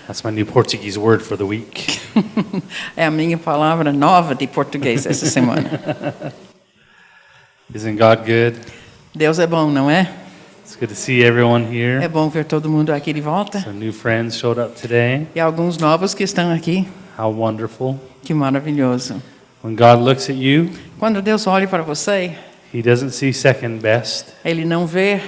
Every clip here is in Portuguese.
That's my new Portuguese word for the week. É a minha palavra nova de português essa semana. Isn't God good? Deus é bom, não é? It's good to see everyone É here. bom ver todo mundo aqui de volta. Some new friends showed up today. E alguns novos que estão aqui. How wonderful. Que maravilhoso. When God looks at you, Quando Deus olha para você, He doesn't see second best. Ele não vê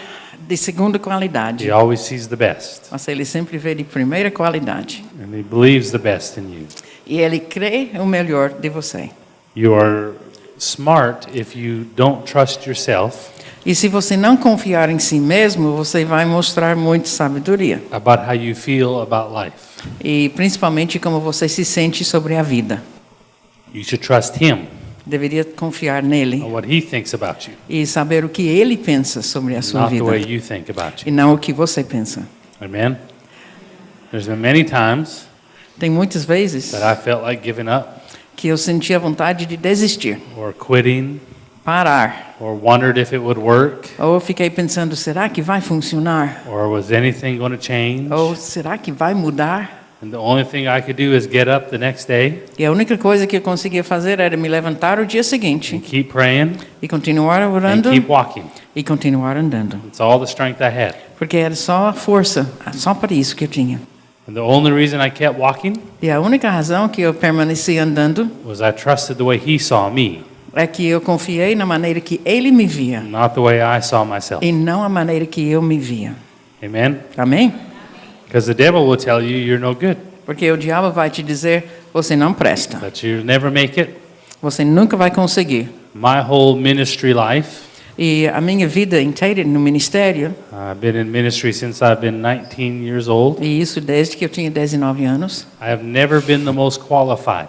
de segunda qualidade, He always sees the best. mas Ele sempre vê de primeira qualidade. And He believes the best in you. E Ele crê o melhor de você. You are smart if you don't trust yourself E se você não confiar em si mesmo, você vai mostrar muita sabedoria. about how you feel about life. E principalmente como você se sente sobre a vida. You should trust Him Deveria confiar nele on what He thinks about you, e saber o que ele pensa sobre a sua not the vida. way you think about E you. não o que você pensa. Amen? There's been many times Tem muitas vezes that I felt like giving up que eu sentia vontade de desistir, or quitting parar. or wondered if it would work Ou eu fiquei pensando, será que vai funcionar? or was anything going to change? Ou será que vai mudar? And the only thing I could do is get up the next day E a única coisa que eu conseguia fazer era me levantar o dia and seguinte keep praying e continuar and orando keep walking. e continuar andando. It's all the strength I had. Porque era só a força, só para isso que eu tinha. And the only reason I kept walking E a única razão que eu permaneci andando was I trusted the way He saw me, é que eu confiei na maneira que ele me via not the way I saw myself. e não a maneira que eu me via. Amen? Amém? Because the devil will tell you you're no good, Porque o diabo vai te dizer, você não presta. that you'll never make it. Você nunca vai conseguir. My whole ministry life, E a minha vida inteira no ministério, I've been in ministry since I've been 19 years old. e isso desde que eu tinha 19 anos, I have never been the most qualified.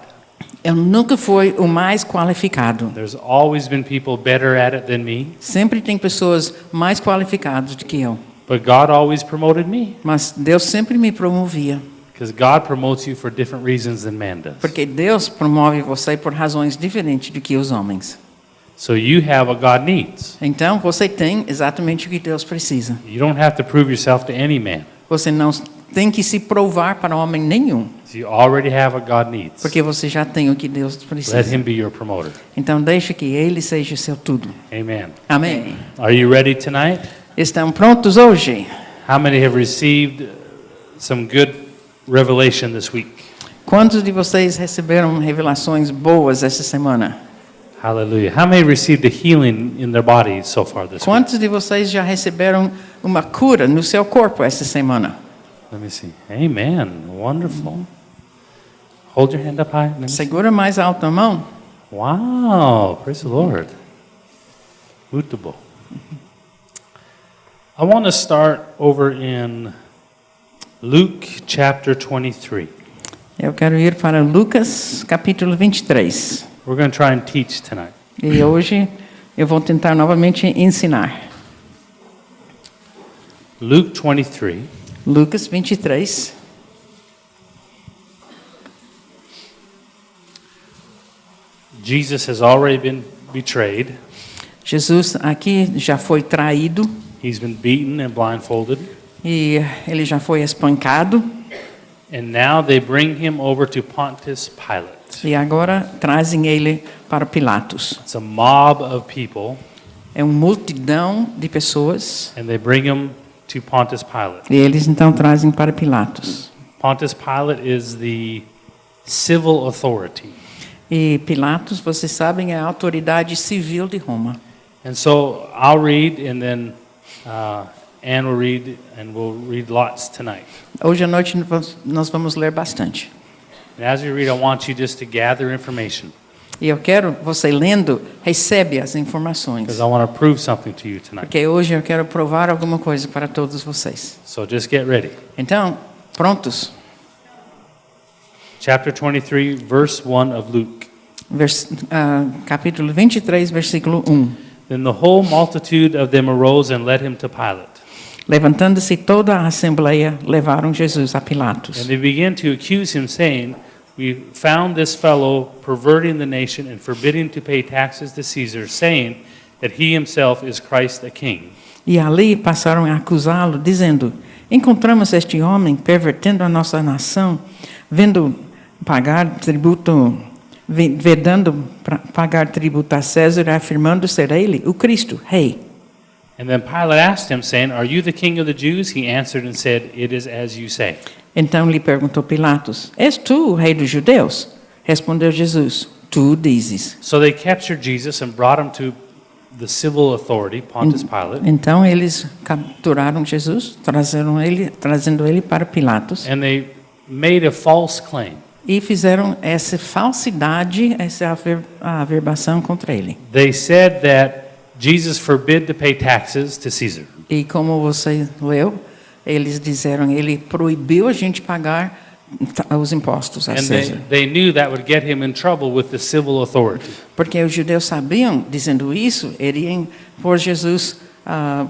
eu nunca fui o mais qualificado. There's always been people better at it than me, Sempre tem pessoas mais qualificadas do que eu. but God always promoted me. Mas Deus sempre me promovia. Because God promotes you for different reasons than man does. Porque Deus promove você por razões diferentes do que os homens. So you have what God needs. Então, você tem exatamente o que Deus precisa. You don't have to prove yourself to any man. Você não tem que se provar para homem nenhum. You already have what God needs. Porque você já tem o que Deus Let precisa. Him be your promoter. Então, deixe que Ele seja seu tudo. Amen. Amém. Are you ready tonight? Estão prontos hoje? How many have received some good revelation this week? Quantos de vocês receberam revelações boas essa semana? Hallelujah. How many received a healing in their body so far this week? Quantos de vocês já receberam uma cura no seu corpo essa semana? Let me see. Amen. Wonderful. Hold your hand up high. Let me see. Segura mais alto a mão. Wow. Praise the Lord. Muito bom. I want to start over in Luke chapter 23. Eu quero ir para Lucas, capítulo 23. We're going to try and teach tonight. E hoje eu vou tentar novamente ensinar. Luke 23. Lucas 23. Jesus has already been betrayed. Jesus aqui já foi traído He's been beaten and blindfolded. e ele já foi espancado. And now they bring him over to Pontius Pilate. E agora trazem ele para Pilatos. It's a mob of people, É uma multidão de pessoas and they bring him to Pontius Pilate. e eles então trazem para Pilatos. Pontius Pilate is the civil authority. E Pilatos, vocês sabem, é a autoridade civil de Roma. And so I'll read, and then Anne will read, and we'll read lots tonight. Hoje à noite nós vamos ler bastante. And as we read, I want you just to gather information, E eu quero, você lendo, recebe as informações. because I want to prove something to you tonight. Porque hoje eu quero provar alguma coisa para todos vocês. So just get ready. Então, prontos? Chapter 23, verse 1 of Luke. Capítulo 23, versículo 1. Then the whole multitude of them arose and led him to Pilate. Levantando-se toda a assembleia, levaram Jesus a Pilatos. And they began to accuse him, saying, "We found this fellow perverting the nation and forbidding to pay taxes to Caesar, saying that he himself is Christ the King." E ali passaram a acusá-lo, dizendo: encontramos este homem pervertendo a nossa nação, vendo pagar tributo, vedando pagar tributo a César, afirmando ser ele o Cristo, rei. And then Pilate asked him, saying, Are you the king of the Jews? He answered and said, It is as you say. Então lhe perguntou Pilatos: És tu o rei dos judeus? Respondeu Jesus: Tu o dizes. So they captured Jesus and brought him to the civil authority, Pontius Pilate, Então eles capturaram Jesus, trazendo ele para Pilatos, and they made a false claim. e fizeram essa falsidade, essa averbação contra ele. They said that Jesus forbid to pay taxes to Caesar. E como você leu, eles disseram, ele proibiu a gente pagar os impostos a And César. they knew that would get him in trouble with the civil authority. Porque os judeus sabiam, dizendo isso, iriam pôr Jesus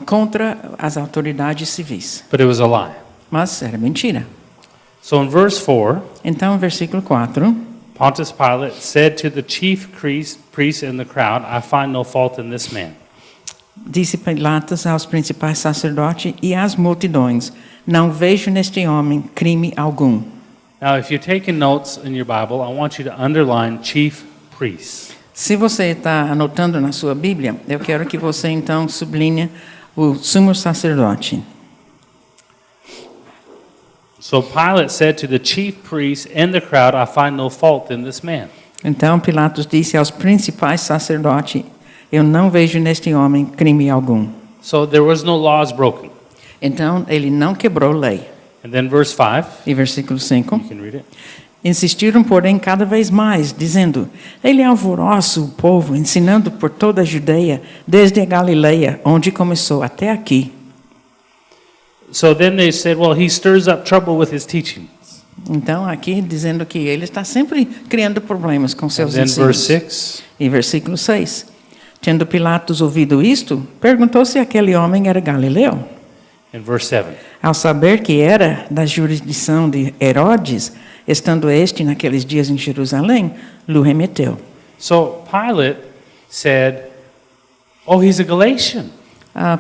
contra as autoridades civis. But it was a lie. Mas era mentira. So in verse 4, Então, versículo 4, Pontius Pilate said to the chief priests in the crowd, I find no fault in this man. disse Pilatos aos principais sacerdotes e às multidões: Não vejo neste homem crime algum. Now, if you're taking notes in your Bible, I want you to underline chief priests. Se você está anotando na sua Bíblia, eu quero que você então sublinhe o sumo sacerdote. So Pilate said to the chief priests and the crowd, I find no fault in this man. Então Pilatos disse aos principais sacerdotes: Eu não vejo neste homem crime algum. So there was no laws broken. Então ele não quebrou lei. And then verse 5, E versículo 5. you can read it. Insistiram, porém, cada vez mais, dizendo: Ele alvoroça o povo, ensinando por toda a Judeia, desde a Galileia, onde começou, até aqui. So then they said, well, he stirs up trouble with his teaching. Então, aqui dizendo que ele está sempre criando problemas com And seus then ensinos. verse 6, E versículo 6. Tendo Pilatos ouvido isto, perguntou se aquele homem era galileu. and verse 7. Ao saber que era da jurisdição de Herodes, estando este naqueles dias em Jerusalém, lhe remeteu. So Pilate said, oh, he's a Galatian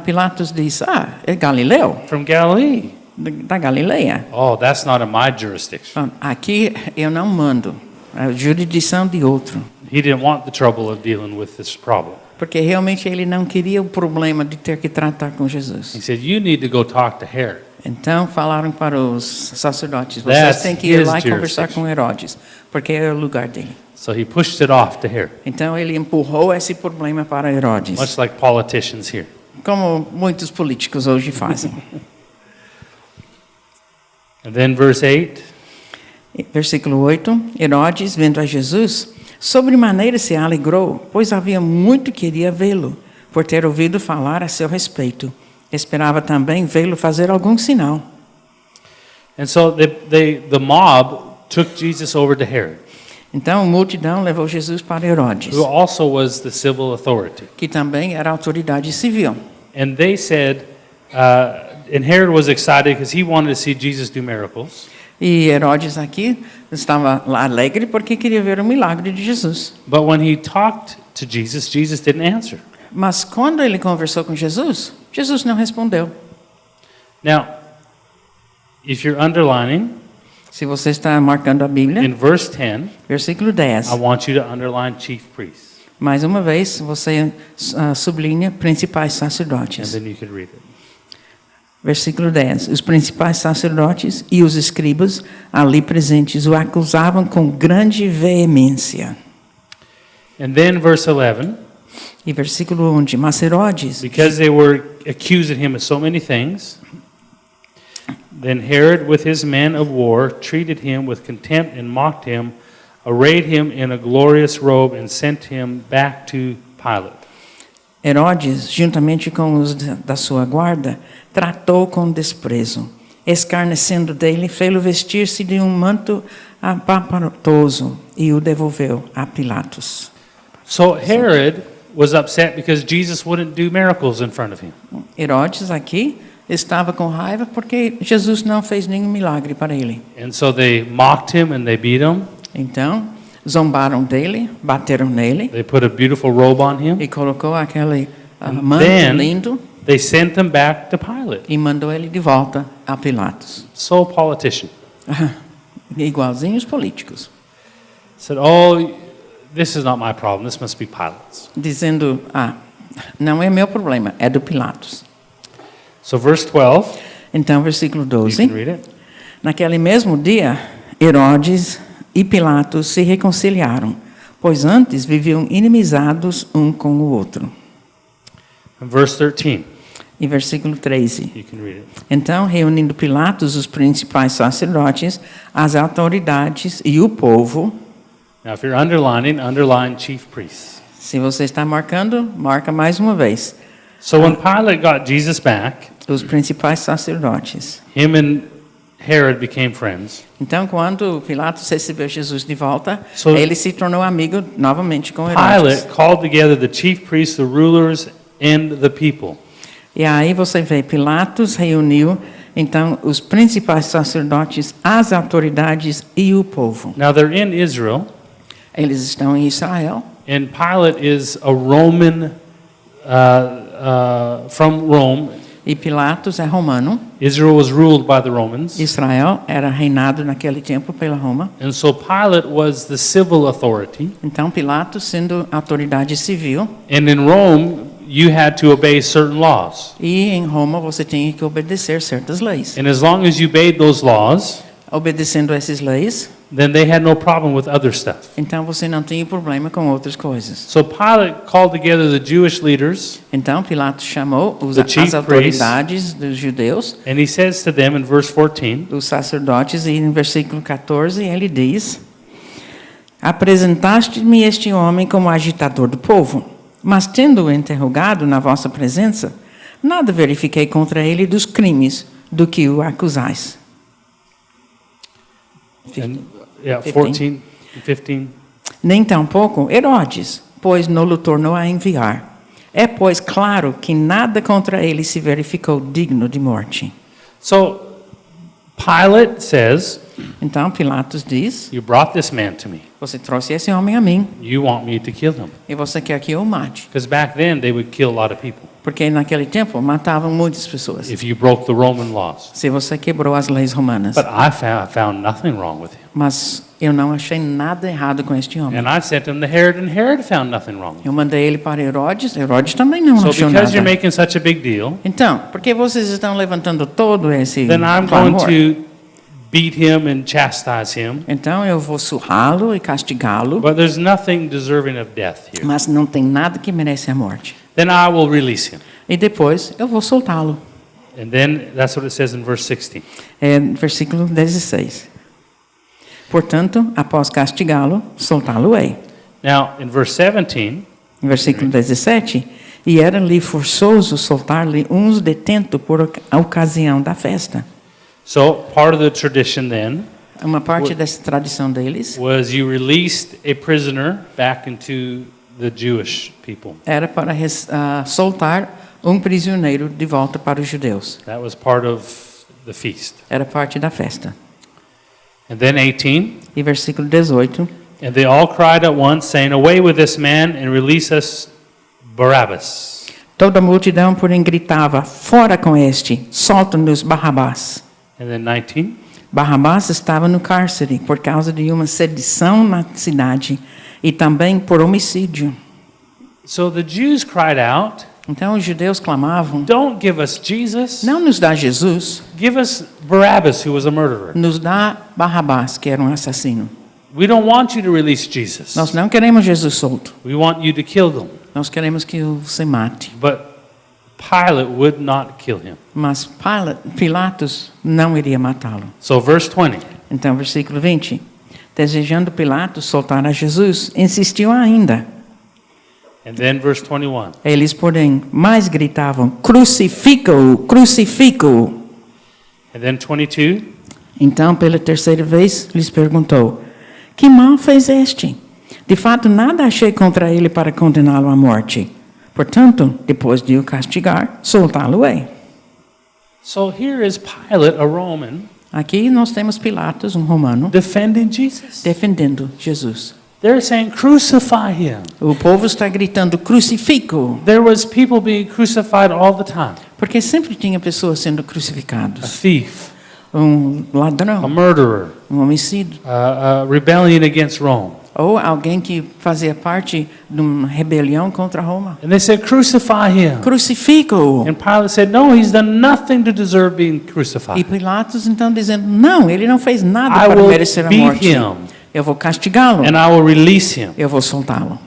Pilatos disse: é galileu, from Galilee. da Galileia. Oh, that's not in my jurisdiction. Aqui eu não mando, é a jurisdição de outro. He didn't want the trouble of dealing with this problem. Porque realmente ele não queria o problema de ter que tratar com Jesus. He said, you need to go talk to Herod. Então falaram para os sacerdotes: vocês That's têm que ir his lá e conversar jurisdiction. com Herodes, porque é o lugar dele. So he pushed it off to Herod, Então ele empurrou esse problema para Herodes, much like politicians here. como muitos políticos hoje fazem. And then verse 8, Versículo 8. Herodes, vendo a Jesus, sobremaneira se alegrou, pois havia muito que queria vê-lo, por ter ouvido falar a seu respeito. Esperava também vê-lo fazer algum sinal. and so the mob took Jesus over to Herod, Então a multidão levou Jesus para Herodes, who also was the civil authority. que também era autoridade civil. And they said, and Herod was excited because he wanted to see Jesus do miracles. E Herodes aqui estava lá alegre porque queria ver o milagre de Jesus. But when he talked to Jesus, Jesus didn't answer. Mas quando ele conversou com Jesus, Jesus não respondeu. Now, if you're underlining, Se você está marcando a Bíblia, in verse 10, versículo 10. I want you to underline chief priests. Mais uma vez, você sublinha principais And sacerdotes. then you could read it. Versículo 10. Os principais sacerdotes e os escribas ali presentes o acusavam com grande veemência. And then verse 11, E versículo 11. Mas Herodes, because they were accusing him of so many things, then Herod with his men of war treated him with contempt and mocked him, arrayed him in a glorious robe and sent him back to Pilate. Herodes, juntamente com os da sua guarda, tratou com desprezo. Escarnecendo dele, fê-lo vestir-se de um manto apapatoso e o devolveu a Pilatos. So Herod was upset because Jesus wouldn't do miracles in front of him. Herodes aqui estava com raiva porque Jesus não fez nenhum milagre para ele. And so they mocked him and they beat him. Então, zombaram dele, bateram nele They put a beautiful robe on him. e colocou aquele And manto then- lindo. They sent him back to Pilate. e mandou ele de volta a Pilatos. So politician. Igualzinho os políticos. Said, oh, this is not my problem. This must be Pilate's. Dizendo, não é meu problema, é do Pilatos. So verse 12, Então, versículo you 12. can read it. Naquele mesmo dia, Herodes e Pilatos se reconciliaram, pois antes viviam inimizados um com o outro. And verse 13, E versículo 13. you can read it. Então, reunindo Pilatos, os principais sacerdotes, as autoridades e o povo. Now, if you're underlining, underline chief priests. Se você está marcando, marca mais uma vez. So when Pilate got Jesus back, Os principais sacerdotes. him and Herod became friends. Então, quando Pilatos recebeu Jesus de volta, So- ele se tornou amigo novamente com Herodes. Pilate called together the chief priests, the rulers, and the people. E aí você vê, Pilatos reuniu, então, os principais sacerdotes, as autoridades e o povo. Now they're in Israel, Eles estão em Israel, and Pilate is a Roman from Rome. e Pilatos é romano. Israel was ruled by the Romans, Israel era reinado naquele tempo pela Roma. and so Pilate was the civil authority. Então, Pilatos sendo autoridade civil, And in Rome, you had to obey certain laws. e em Roma você tinha que obedecer certas leis. And as long as you obeyed those laws, Obedecendo essas leis, then they had no problem with other stuff. então você não tinha problema com outras coisas. So Pilate called together the Jewish leaders, Então, Pilatos chamou The chief as autoridades dos judeus, and he says to them in verse 14, os sacerdotes, e em versículo 14 ele diz: Apresentaste-me este homem como agitador do povo, mas tendo-o interrogado na vossa presença, nada verifiquei contra ele dos crimes do que o acusais. and, yeah, 15. 14 and 15. Nem tampouco Herodes, pois não-lo tornou a enviar. É, pois, claro que nada contra ele se verificou digno de morte. So Pilate says, Então Pilatos diz: you brought this man to me. Você trouxe esse homem a mim You want me to kill him. e você quer que eu o mate. Because back then they would kill a lot of people Porque naquele tempo matavam muitas pessoas. if you broke the Roman laws. Se você quebrou as leis romanas. But I found nothing wrong with him. Mas eu não achei nada errado com este homem. And I sent him to Herod, and Herod found nothing wrong with him. Eu mandei ele para Herodes, Herodes também não So achou because you're nada. making such a big deal, Então, por que vocês estão levantando todo esse then I'm going clamor? to beat him and chastise him. Então eu vou surrá-lo e castigá-lo, But there's nothing deserving of death here. mas não tem nada que merece a morte. Then I will release him. E depois eu vou soltá-lo. And then that's what it says in verse 16. É versículo 16. Portanto, após castigá-lo, soltá-lo-ei. Now, in verse 17, Versículo 17. E era-lhe forçoso soltar-lhe uns detento por ocasião da festa. so part of the tradition then Uma parte dessa tradição deles was you released a prisoner back into the Jewish people. era para soltar um prisioneiro de volta para os judeus. That was part of the feast. Era parte da festa. And then 18, E versículo 18. and they all cried at once, saying, away with this man and release us Barabbas. Toda a multidão, porém, gritava: fora com este, solta-nos Barrabás. And then 19, Barrabás estava no cárcere por causa de uma sedição na cidade e também por homicídio. so the Jews cried out, Então os judeus clamavam: don't give us Jesus, não nos dá Jesus, give us Barabbas, who was a murderer. nos dá Barrabás, que era um assassino. We don't want you to release Jesus. Nós não queremos Jesus solto. We want you to kill them. Nós queremos que você mate. But Pilate would not kill him. Mas Pilatos não iria matá-lo. So verse 20, Então, versículo 20. Desejando Pilatos soltar a Jesus, insistiu ainda. and then verse 21. Eles, porém, mais gritavam: crucifica-o, crucifica-o. And then 22, Então, pela terceira vez, lhes perguntou: que mal fez este? De fato, nada achei contra ele para condená-lo à morte. Portanto, depois de o castigar, soltá-lo-ei. so here is Pilate, a Roman, Aqui nós temos Pilatos, um romano, defending Jesus. defendendo Jesus. They're saying, crucify him. O povo está gritando, crucifico, There was people being crucified all the time. porque sempre tinha pessoas sendo A crucificados. thief, Um a ladrão, murderer, um homicídio, a rebellion against Rome. ou alguém que fazia parte de uma rebelião contra Roma. And they said, crucify him. Crucifico. And Pilate said, no, he's done nothing to deserve being E crucified. Pilatos então dizendo, não, ele não fez nada I para will merecer a beat morte. him Eu vou castigá-lo, and I will release him. eu vou soltá-lo.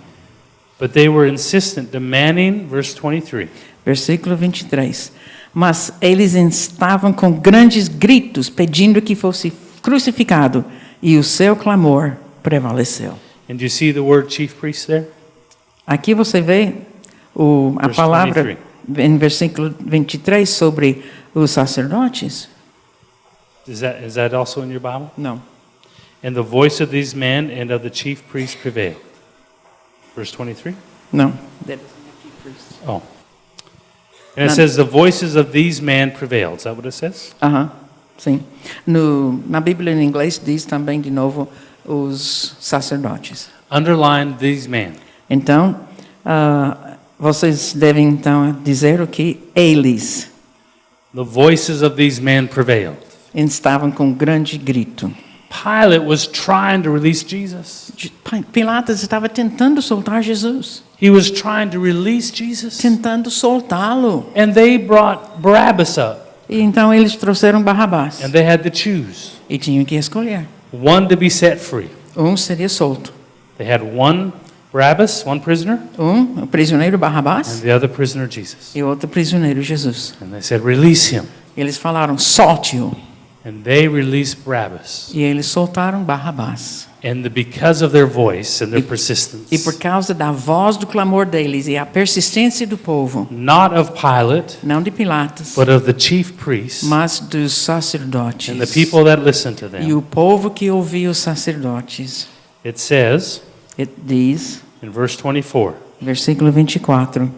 But they were insistent, demanding, verse 23. Versículo 23. Mas eles estavam com grandes gritos, pedindo que fosse crucificado, e o seu clamor prevaleceu. And do you see the word chief priest there? Aqui você vê a Verse palavra em versículo 23 sobre os sacerdotes? Is that also in your Bible? Não. And the voice of these men and of the chief priests prevailed. Verse 23? Não. Oh. And it None. says, the voices of these men prevailed. Is that what it says? Aham, sim. Na Bíblia em inglês diz também de novo os sacerdotes. Underline these men. Então, vocês devem então dizer o que eles The voices of these men prevailed. estavam com grande grito. Pilate was trying to release Jesus. Pilatos estava tentando soltar Jesus, He was trying to release Jesus. tentando soltá-lo. And they brought Barabbas up. E então eles trouxeram Barrabás And they had to choose e tinham que escolher. one to be set free. Um seria solto. They had one Barabbas, one prisoner, O prisioneiro and Barrabás the other prisoner Jesus. e outro prisioneiro Jesus. And they said, release him. Eles falaram, solte-o. And they released Barabbas. E eles soltaram Barrabás. And because of their voice and their E persistence, por causa da voz do clamor deles e a persistência do povo, not of Pilate, não de Pilatos, but of the chief priests mas dos sacerdotes. and the people that listened to E them, o povo que ouvia os sacerdotes. it says Diz, in verse 24, versículo 24,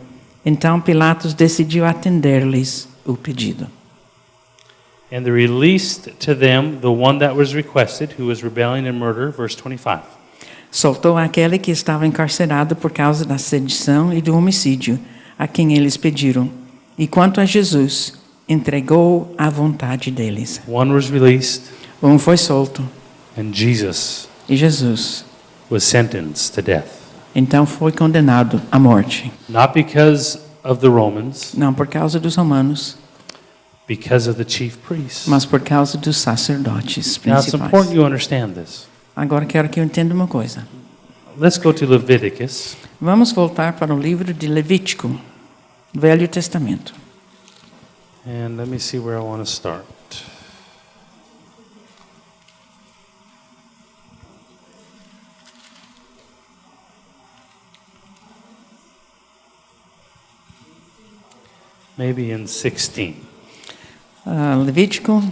então Pilatos decidiu atender-lhes o pedido. and they released to them the one that was requested, who was rebelling and murder, verse 25. Soltou aquele que estava encarcerado por causa da sedição e do homicídio, a quem eles pediram. E quanto a Jesus, entregou à vontade deles. One was released, Um foi solto, and Jesus e Jesus, was sentenced to death. então, foi condenado à morte. Not because of the Romans, Não por causa dos romanos, because of the chief priests. mas por causa dos sacerdotes Now it's principais. important you understand this. Agora quero que eu entenda uma coisa. Let's go to Leviticus. Vamos voltar para o livro de Levítico, Velho Testamento. And let me see where I want to start. Maybe in 16. Levítico,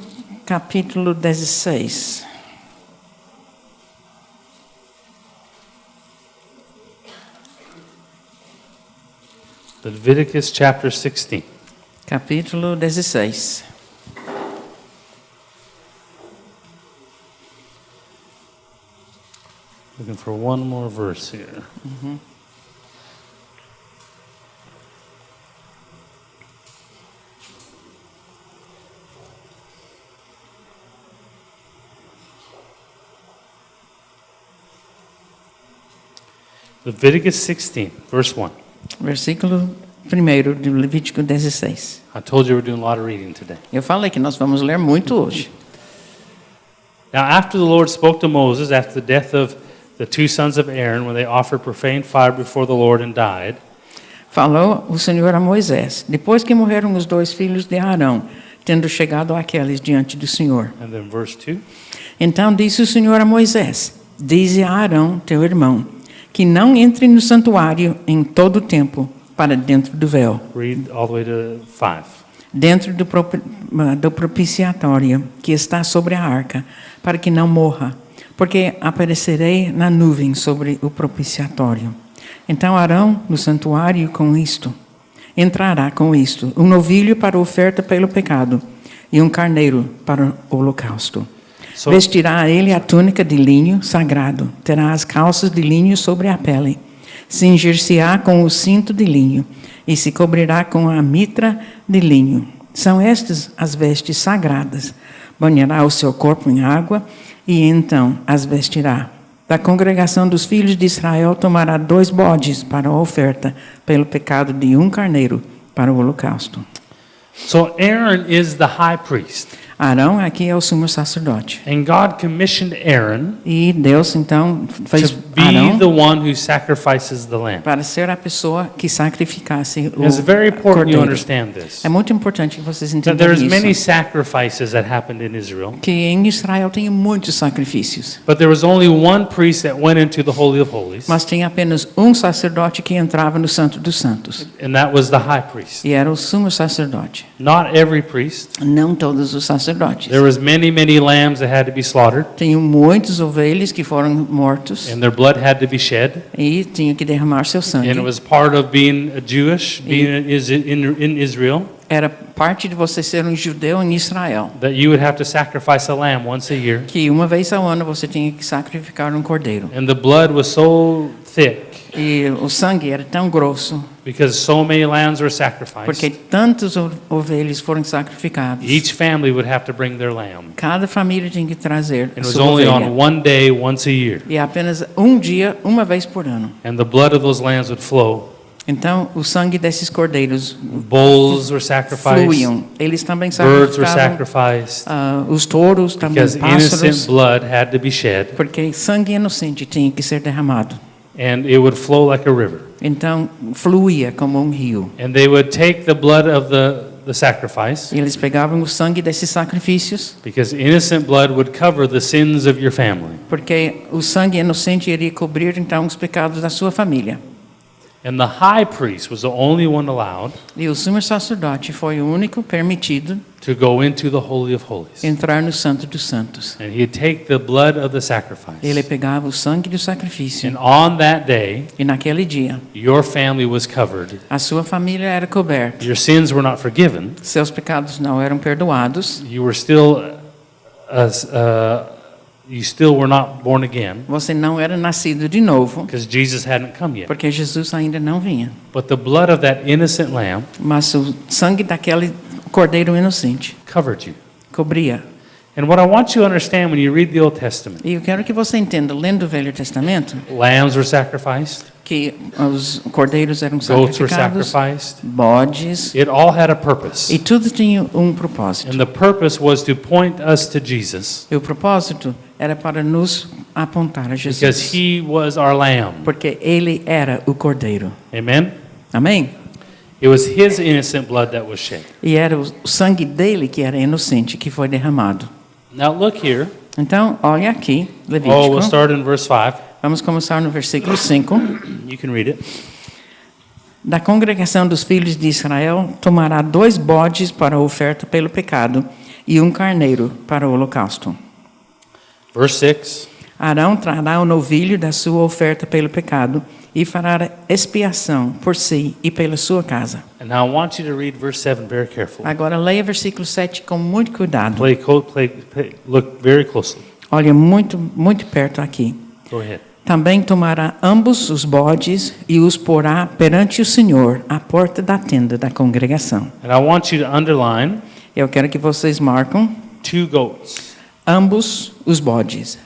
capítulo 16. Leviticus chapter 16. Capítulo 16. Looking for one more verse here. Leviticus 16, verse 1. Versículo 1 de Levítico 16. I told you we're doing a lot of reading today. Eu falei que nós vamos ler muito hoje. Now, after the Lord spoke to Moses after the death of the two sons of Aaron, when they offered profane fire before the Lord and died, Falou o Senhor a Moisés, depois que morreram os dois filhos de Arão, tendo chegado aqueles diante do Senhor. and then verse 2, Então disse o Senhor a Moisés, dize a Arão, teu irmão, que não entre no santuário em todo o tempo, para dentro do véu, read all the way to 5. dentro do propiciatório que está sobre a arca, para que não morra, porque aparecerei na nuvem sobre o propiciatório. Então Arão, no santuário com isto, entrará com isto, um novilho para oferta pelo pecado, e um carneiro para o holocausto. So, Vestirá ele a túnica de linho sagrado, terá as calças de linho sobre a pele, cingir-se-á com o cinto de linho e se cobrirá com a mitra de linho. São estas as vestes sagradas. Banhará o seu corpo em água e então as vestirá. Da congregação dos filhos de Israel tomará 2 bodes para a oferta pelo pecado de 1 carneiro para o holocausto. so Aaron is the high priest. Arão aqui é o sumo sacerdote. And God commissioned Aaron E Deus então fez to be Arão the one who sacrifices the lamb. para ser a pessoa que sacrificasse o It's very important you cordeiro. understand this. É muito importante que vocês That entendam there's many isso. sacrifices that happened in Israel, Que em Israel tem muitos sacrifícios, but there was only one priest that went into the Holy of Holies, mas tinha apenas um sacerdote que entrava no Santo dos Santos. and that was the high priest. E era o sumo sacerdote. Not every priest. Não todos os sacerdotes. There was many lambs that had to be slaughtered, Tinham muitos ovelhas que foram mortos and their blood had to be shed. e tinham que derramar seu sangue. And it was part of being a Jewish, being in Israel, Era parte de você ser um judeu em Israel. that you would have to sacrifice a lamb once a year. Que uma vez ao ano você tinha que sacrificar um cordeiro. And the blood was so thick E o sangue era tão grosso, because so many lambs were porque sacrificed. tantos ovelhas foram sacrificados. Each family would have to bring their lamb. Cada família tinha que trazer And a it was sua only ovelha. on one day, once a year. E apenas um dia, uma vez por ano. And the blood of those lambs would flow. Então, o sangue desses cordeiros Bulls were sacrificed. fluíam. Eles também Birds were sacrificavam sacrificed. os touros, também Because innocent pássaros, blood had to be shed. porque sangue inocente tinha que ser derramado. And it would flow like a river. Então, fluía como um rio. And they would take the blood of the sacrifice, E eles pegavam o sangue desses sacrifícios, because innocent blood would cover the sins of your family. porque o sangue inocente iria cobrir então os pecados da sua família. And the high priest was the only one allowed E o sumo sacerdote foi o único permitido to go into the Holy of Holies. entrar no Santo dos Santos. And he'd take the blood of the sacrifice. Ele pegava o sangue do sacrifício. And on that day, E naquele dia, your family was covered. a sua família era coberta. Your sins were not forgiven. Seus pecados não eram perdoados. You were still, you still were not born again, Você não era nascido de novo, because Jesus hadn't come yet. porque Jesus ainda não vinha. But the blood of that innocent lamb Mas o sangue daquele cordeiro inocente covered you. cobria. And what I want you to understand when you read the Old Testament, E eu quero que você entenda, lendo o Velho Testamento, lambs were sacrificed, que os cordeiros eram goats were sacrificados, sacrificed. bodes, It all had a purpose. e tudo tinha um propósito. And the purpose was to point us to Jesus, E o propósito era para nos apontar a because Jesus, he was our lamb. porque ele era o cordeiro. Amen? Amém? It was his innocent blood that was shed. E era o sangue dele que era inocente, que foi derramado. Now look here. Então, olha aqui, Oh, Levítico. we'll start in verse 5. Vamos começar no versículo 5. You can read it. Da congregação dos filhos de Israel tomará 2 bodes para a oferta pelo pecado e 1 carneiro para o holocausto. Verse 6. Arão trará o novilho da sua oferta pelo pecado e fará expiação por si e pela sua casa. And now I want you to read verse 7 very carefully. Agora leia versículo 7 com muito cuidado. Look very closely. Olha muito perto aqui. Go ahead. Também tomará ambos os bodes e os porá perante o Senhor à porta da tenda da congregação. And I want you to underline Eu quero que vocês marcam 2 goats. ambos os bodes.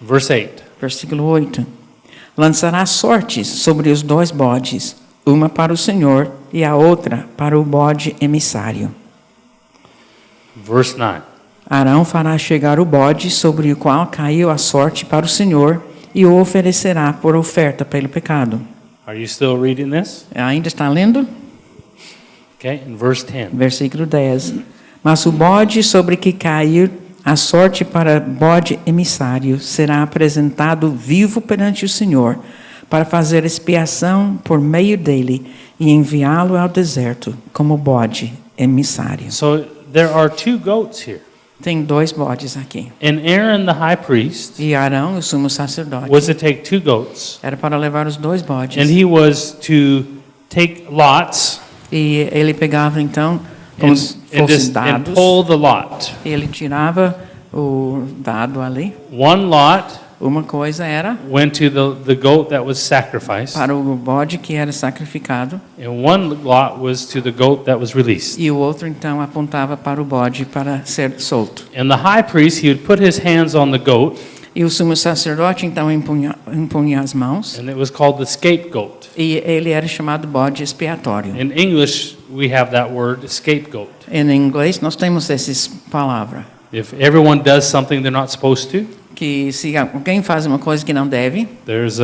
Verse 8. Versículo 8. Lançará sortes sobre os 2 bodes, uma para o Senhor e a outra para o bode emissário. Verse 9. Arão fará chegar o bode sobre o qual caiu a sorte para o Senhor e o oferecerá por oferta pelo pecado. Are you still reading this? Ainda está lendo? Okay. In verse 10. Versículo 10. Mas o bode sobre que caiu a sorte para bode emissário será apresentado vivo perante o Senhor, para fazer expiação por meio dele e enviá-lo ao deserto como bode emissário. So there are 2 goats here. Tem 2 bodes aqui. And Aaron, the high priest, E Arão, o sumo sacerdote, was to take 2 goats, era para levar os 2 bodes. and he was to take lots E ele pegava então como se fossem and dados. pull the lot. Ele tirava o dado ali. One lot Uma coisa era went to the goat that was sacrificed, para o bode que era sacrificado, and one lot was to the goat that was released. e o outro então apontava para o bode para ser solto. And the high priest, he would put his hands on the goat, E o sumo sacerdote então impunha as mãos, and it was called the scapegoat. e ele era chamado bode expiatório. In English, we have that word, scapegoat. Em inglês nós temos essa palavra, If everyone does something they're not supposed to, que se alguém faz uma coisa que não deve, there's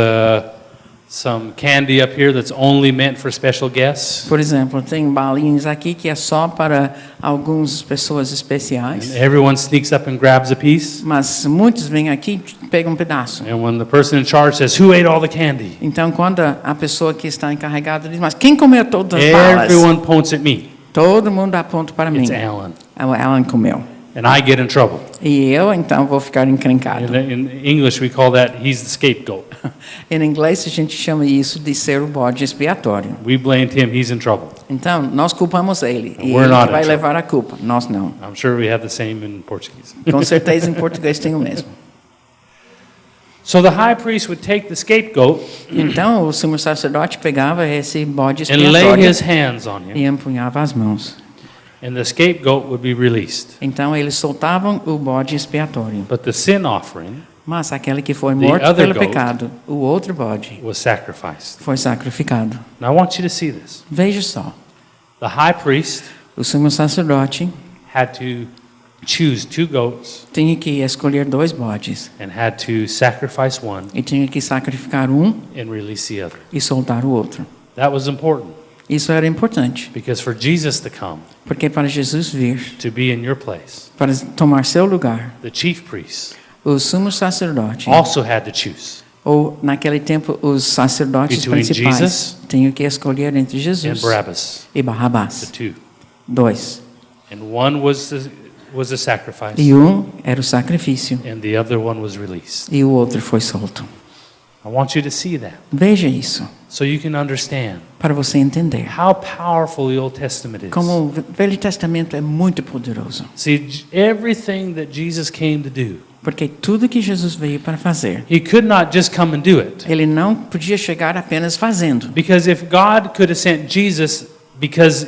some candy up here that's only meant for special guests. por exemplo, tem balinhas aqui que é só para algumas pessoas especiais, And everyone sneaks up and grabs a piece. mas muitos vêm aqui e pegam um pedaço. And when the person in charge says, "Who ate all the candy?" Então, quando a pessoa que está encarregada diz, mas quem comeu todas as balas? Everyone points at me. Todo mundo aponta para mim. It's Alan. O Alan comeu. And I get in trouble. E eu, então, vou ficar encrencado. In English, we call that he's the scapegoat. Em inglês, a gente chama isso de ser o bode expiatório. We blamed him, he's in trouble. Então, nós culpamos ele. E We're ele not in vai trouble. levar a culpa. Nós não. I'm sure we have the same in Portuguese. Com certeza, em português tem o mesmo. So the high priest would take the scapegoat Então, o sumo sacerdote pegava esse bode and lay expiatório his hands on e him, empunhava as mãos. and the scapegoat would be released. Então, eles soltavam o bode expiatório. But the sin offering Mas aquele que foi The morto other pelo goat pecado, o outro bode, was sacrificed. foi sacrificado. Now I want you to see this. Veja só, The high priest o sumo sacerdote had to choose 2 goats tinha que escolher 2 bodes and had to sacrifice one e tinha que sacrificar um and release the other. e soltar o outro. That was important Isso era importante, because for Jesus to come porque para Jesus vir, to be in your place, para tomar seu lugar, the chief priests o sumo sacerdote, also had to choose ou naquele tempo os sacerdotes Between principais, Jesus tinham que escolher entre and Jesus Barabbas, e the Barrabás. 2. 2. And one was the sacrifice E um era o sacrifício and the other one was released. e o outro foi solto. I want you to see that Veja isso, so you can understand para você entender. how powerful the Old Testament is. Como o Velho Testamento é muito poderoso. See, everything that Jesus came to do, Porque tudo que Jesus veio para fazer, he could not just come and do it. ele não podia chegar apenas fazendo. Because if God could have sent Jesus because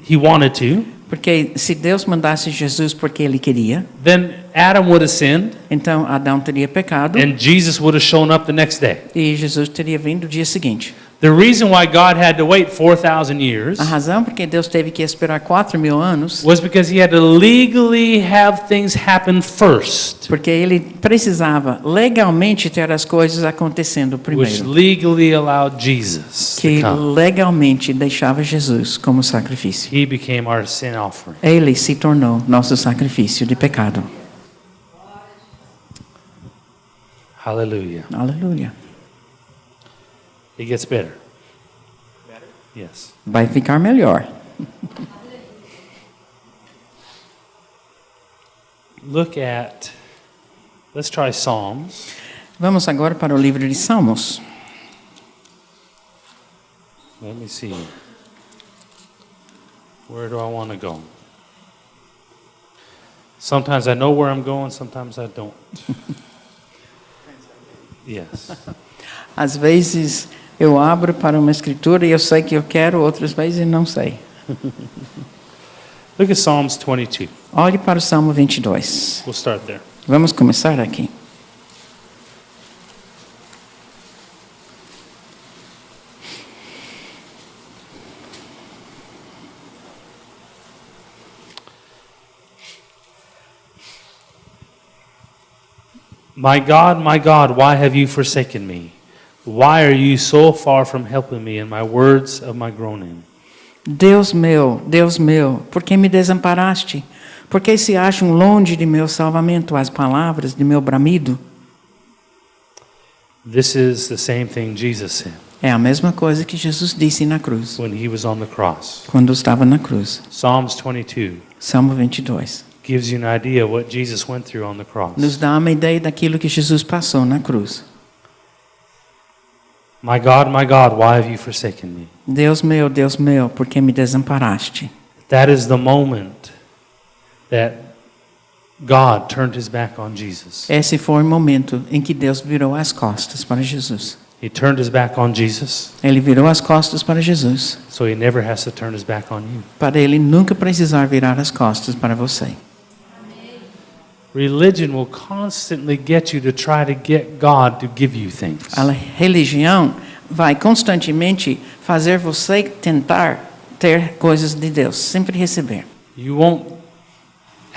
he wanted to, Porque se Deus mandasse Jesus porque ele queria, then Adam would have sinned então Adão teria pecado and Jesus would have shown up the next day. e Jesus teria vindo no dia seguinte. The reason why God had to wait 4,000 years A razão porque Deus teve que esperar 4.000 anos, was because he had to legally have things happen first, porque ele precisava legalmente ter as coisas acontecendo which primeiro, legally allowed Jesus que to come. legalmente deixava Jesus como sacrifício. He became our sin offering. Ele se tornou nosso sacrifício de pecado. Hallelujah. Aleluia. It gets better. Yes. Vai ficar melhor. Let's try Psalms. Vamos agora para o livro de Salmos. Let me see. Where do I want to go? Sometimes I know where I'm going, sometimes I don't. Yes. Às vezes eu abro para uma escritura e eu sei que eu quero, outras vezes não sei. Look at Psalms 22. Olhe para o Salmo 22. We'll start there. Vamos começar aqui. My God, why have you forsaken me? Why are you so far from helping me in my words of my groaning? Deus meu, por que me desamparaste? Por que se acham longe de meu salvamento as palavras de meu bramido? This is the same thing Jesus said É a mesma coisa que Jesus disse na cruz, when he was on the cross. quando estava na cruz. Psalms 22 Salmo 22. gives you an idea of what Jesus went through on the cross. Nos dá uma ideia daquilo que Jesus passou na cruz. My God, why have you forsaken me? Deus meu, por que me desamparaste? That is the moment that God turned his back on Jesus. Esse foi o momento em que Deus virou as costas para Jesus. He turned his back on Jesus, Ele virou as costas para Jesus, so he never has to turn his back on you. para ele nunca precisar virar as costas para você. Religion will constantly get you to try to get God to give you things. A religião vai constantemente fazer você tentar ter coisas de Deus, sempre receber. You won't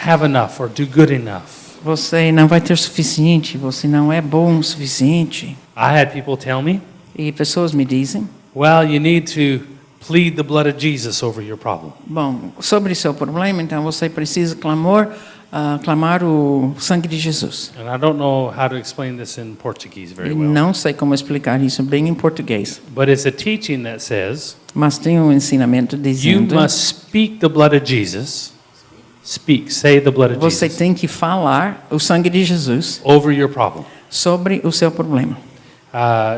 have enough or do good enough. Você não vai ter o suficiente, você não é bom o suficiente. I had people tell me, E pessoas me dizem, well, you need to plead the blood of Jesus over your problem. bom, sobre seu problema, então você precisa clamar o sangue de Jesus. And I don't know how to explain this in Portuguese very E well. não sei como explicar isso bem em português, But it's a teaching that says mas tem um ensinamento you dizendo must speak the blood of Jesus. Speak, say the blood of você Jesus tem que falar o sangue de Jesus over your problem. sobre o seu problema.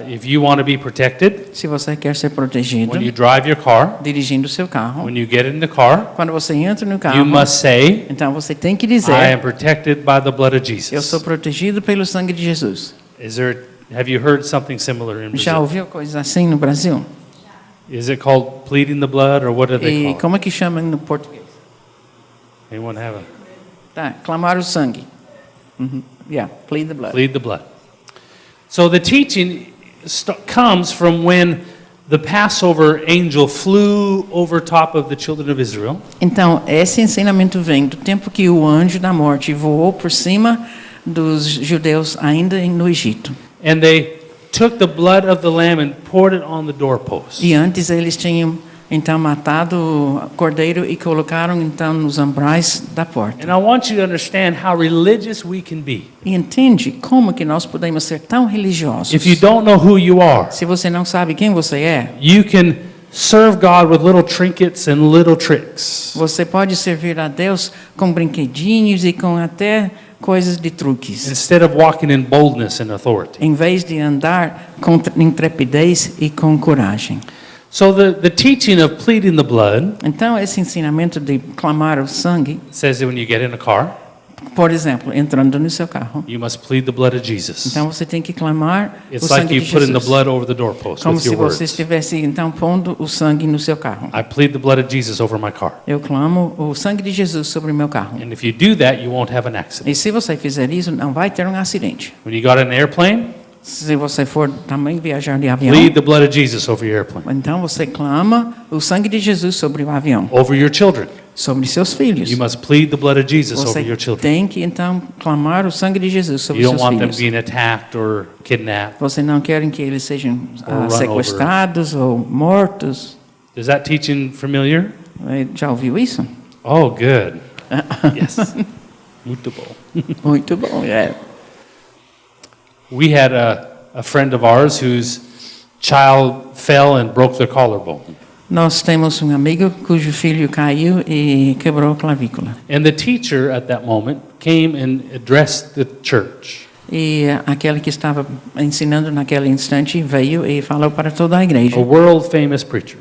If you want to be protected Se você quer ser protegido, when you drive your car, dirigindo o seu carro, when you get in the car, quando você entra no you carro, must say, então você tem que I am dizer, protected by the blood of eu Jesus. sou protegido pelo sangue de Jesus. Have you heard something similar in Já Brazil? ouviu coisas assim no Brasil? Is it called pleading the blood or what do they E call it? como é que chama no português? Anyone have a Tá, clamar o sangue. Yeah, plead the blood. plead the blood? So the teaching comes from when the Passover angel flew over top of the children of Israel. Então, esse ensinamento vem do tempo que o anjo da morte voou por cima dos judeus ainda no Egito. And they took the blood of the lamb and poured it on the doorpost. E antes eles tinham então matado o cordeiro e colocaram então nos umbrais da porta. And I want you to understand how religious we can be. E entende como que nós podemos ser tão religiosos? If you don't know who you are, Se você não sabe quem você é, you can serve God with little trinkets and little tricks. você pode servir a Deus com brinquedinhos e com até coisas de truques, Instead of walking in boldness and authority. em vez de andar com intrepidez e com coragem. So the teaching of pleading the blood Então, esse ensinamento de clamar o sangue, says that when you get in a car, por exemplo, entrando no seu carro, you must plead the blood of Jesus. então você tem que clamar It's o like sangue you de put in the Jesus. blood over the doorpost Como with se your você words. estivesse então pondo o sangue no seu carro. I plead the blood of Jesus over my car. Eu clamo o sangue de Jesus sobre o meu carro. And if you do that, you won't have an accident. E se você fizer isso, não vai ter um acidente. When you got in an airplane, Se você for também viajar de avião, plead the blood of Jesus over your airplane, então você clama o sangue de Jesus sobre o avião, over your children. sobre seus filhos. You must plead the blood of Jesus over Você your children. tem que então clamar o sangue de Jesus sobre You seus don't want them filhos. being attacked or kidnapped. Você não quer que eles sejam Or run sequestrados ou mortos. Is that teaching familiar? Já ouviu isso? Oh, good. Yes. Muito bom. Muito bom, é. We had a friend of ours whose child fell and broke their collarbone. Nós temos um amigo cujo filho caiu e quebrou a clavícula. And the teacher at that moment came and addressed the church. E aquele que estava ensinando naquele instante veio e falou para toda a igreja. A world famous preacher.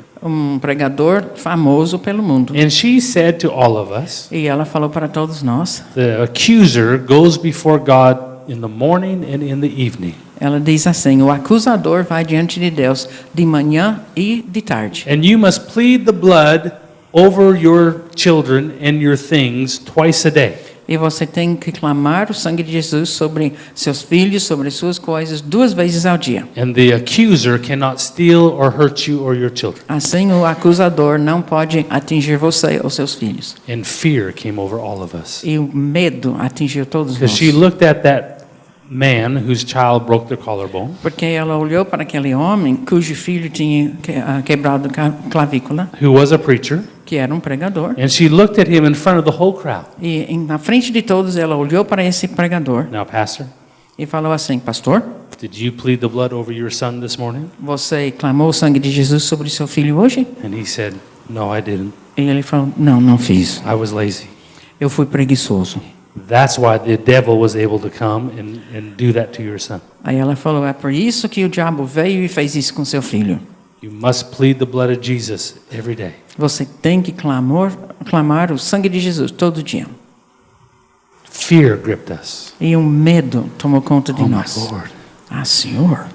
Pregador famoso pelo mundo. And she said to all of us, E ela falou para todos nós. the accuser goes before God in the morning and in the evening. Ela diz assim: o acusador vai diante de Deus de manhã e de tarde. And you must plead the blood over your children and your things twice a day. E você tem que clamar o sangue de Jesus sobre seus filhos, sobre suas coisas, 2 vezes ao dia. And the accuser cannot steal or hurt you or your children. Assim, o acusador não pode atingir você ou seus filhos. And fear came over all of us. E o medo atingiu todos Because nós. she looked at that man whose child broke their collarbone, Porque ela olhou para aquele homem cujo filho tinha quebrado a clavícula, who was a preacher, que era um pregador. and she looked at him in front of the whole crowd. E na frente de todos, ela olhou para esse pregador Now, Pastor, e falou assim: pastor, did you plead the blood over your son this morning? você clamou o sangue de Jesus sobre seu filho hoje? And he said, no, I didn't. E ele falou: não, não fiz. I was lazy. Eu fui preguiçoso. That's why the devil was able to come and do that to your son. Aí ela falou: é por isso que o diabo veio e fez isso com seu filho. You must plead the blood of Jesus every day. Você tem que clamar o sangue de Jesus todo dia. Fear gripped us. E um medo tomou conta de Oh, my nós. Lord. Ah, Senhor,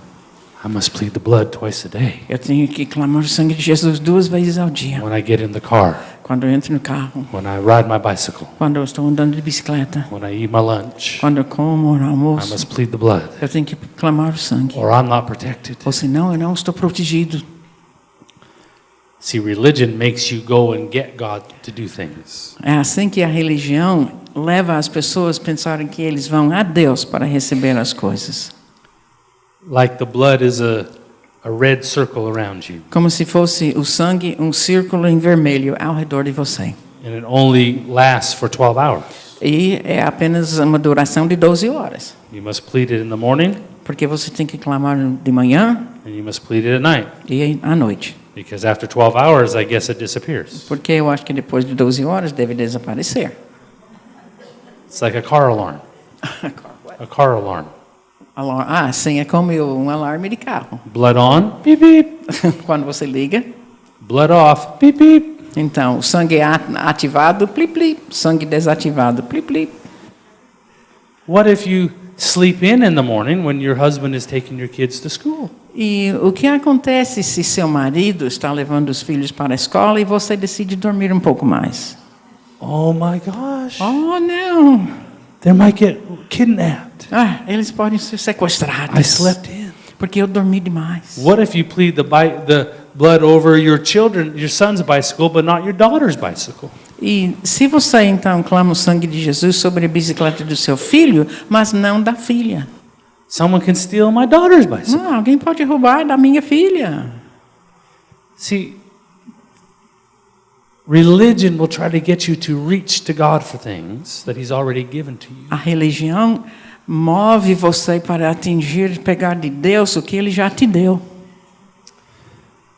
I must plead the blood twice a day. eu tenho que clamar o sangue de Jesus 2 vezes ao dia. When I get in the car, Quando eu entro no carro, when I ride my bicycle, quando eu estou andando de bicicleta, when I eat my lunch, quando eu como no I almoço, must plead the blood, eu tenho que clamar o sangue. or I'm not protected. Ou senão eu não estou protegido. See, religion makes you go and get God to do things. É assim que a religião leva as pessoas a pensarem que eles vão a Deus para receber as coisas. Like the blood is a red circle around you, Como se fosse o sangue um círculo em vermelho ao redor de você. and it only lasts for 12 hours. E é apenas uma duração de 12 horas. You must plead it in the morning, Porque você tem que clamar de manhã and you must plead it at night. e à noite. Because after 12 hours, I guess it disappears. Porque eu acho que depois de 12 horas deve desaparecer. It's like a car alarm. A car alarm. Ah, sim, é como um alarme de carro. Blood on, beep beep. Quando você liga, Blood off, beep beep. então o sangue é ativado, plip plip, sangue desativado, plip plip. What if you sleep in the morning when your husband is taking your kids to school? E o que acontece se seu marido está levando os filhos para a escola e você decide dormir um pouco mais? Oh my gosh. Oh, não! They might get kidnapped. Ah, eles podem ser sequestrados. I slept in. Porque eu dormi demais. What if you plead the blood over your son's bicycle, but not your daughter's bicycle? E se você então clama o sangue de Jesus sobre a bicicleta do seu filho, mas não da filha? Someone can steal my daughter's bicycle. Não, alguém pode roubar da minha filha. See, religion will try to get you to reach to God for things that He's already given to you. A religião move você para atingir, pegar de Deus o que Ele já te deu.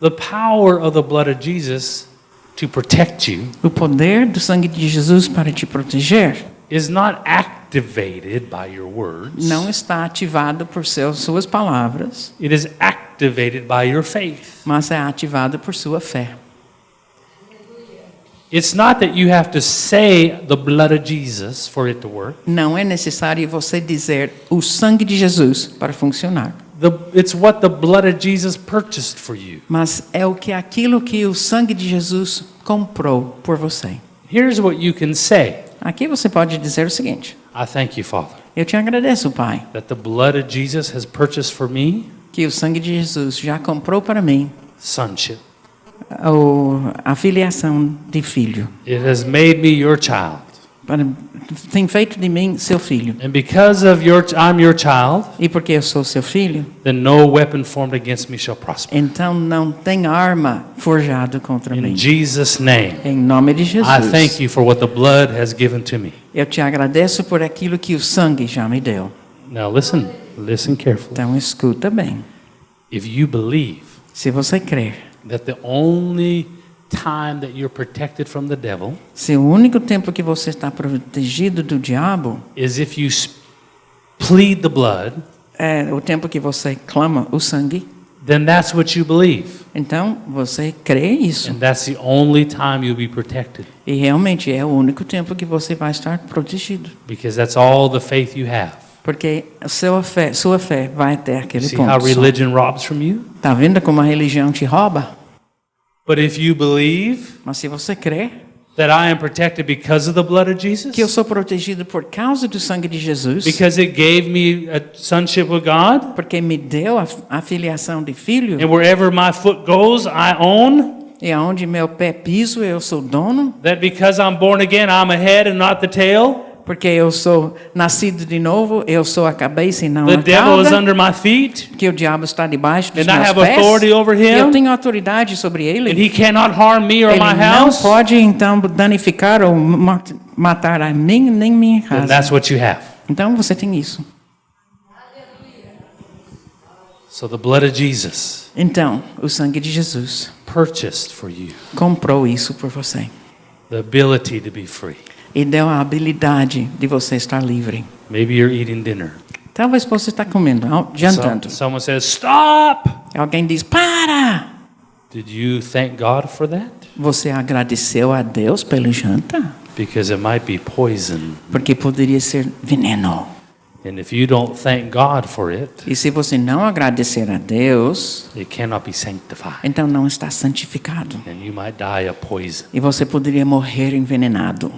The power of the blood of Jesus to protect you O poder do sangue de Jesus para te proteger is not activated by your words. não está ativado por suas palavras, It is activated by your faith. mas é ativado por sua fé. It's not that you have to say the blood of Jesus for it to work. Não é necessário você dizer o sangue de Jesus para funcionar, It's what the blood of Jesus purchased for you. mas é aquilo que o sangue de Jesus comprou por você. Here's what you can say. Aqui você pode dizer o seguinte: I thank you, Father, eu te agradeço, Pai, that the blood of Jesus has purchased for me que o sangue de Jesus já comprou para mim sonship. a filiação de filho. It has made me your child. Tem feito de mim seu filho. And because of I'm your child, E porque eu sou seu filho, then no weapon formed against me shall prosper. então não tem arma forjada contra In mim. Jesus' name, Em nome de Jesus. I thank you for what the blood has given to me. Eu te agradeço por aquilo que o sangue já me deu. Now listen carefully. Então escuta bem. If you believe Se você crer, that the only time that you're protected from the devil se o único tempo que você está protegido do diabo is if you plead the blood, é o tempo que você clama o sangue, then that's what you believe. então você crê isso. And that's the only time you'll be protected, E realmente é o único tempo que você vai estar protegido. because that's all the faith you have. Porque sua fé vai até You aquele see how ponto. religion robs from you? Está vendo como a religião te rouba? But if you believe Mas se você crê that I am protected because of the blood of Jesus, que eu sou protegido por causa do sangue de Jesus, because it gave me a sonship with God, porque me deu a filiação de filho, and wherever my foot goes, I own, e aonde meu pé piso eu sou dono, that because I'm born again, I'm a head and not the tail, porque eu sou nascido de novo, eu sou a cabeça e não the a devil is cauda, under my feet, que o diabo está debaixo dos and I meus have pés, authority over e eu him, tenho autoridade sobre ele. and he cannot harm me or Ele my não house, pode então danificar ou matar a mim nem minha then casa. that's what you have. Então você tem isso. So the blood of Jesus Então, o sangue de Jesus purchased for you comprou isso por você the ability to be free. e deu a habilidade de você estar livre. Maybe you're eating dinner. Talvez você está comendo, jantando. Someone says, stop! Alguém diz, para! Did you thank God for that? Você agradeceu a Deus pela janta? Because it might be poison. Porque poderia ser veneno. And if you don't thank God for it, E se você não agradecer a Deus, it cannot be sanctified. então não está santificado. And you might die of poison. E você poderia morrer envenenado.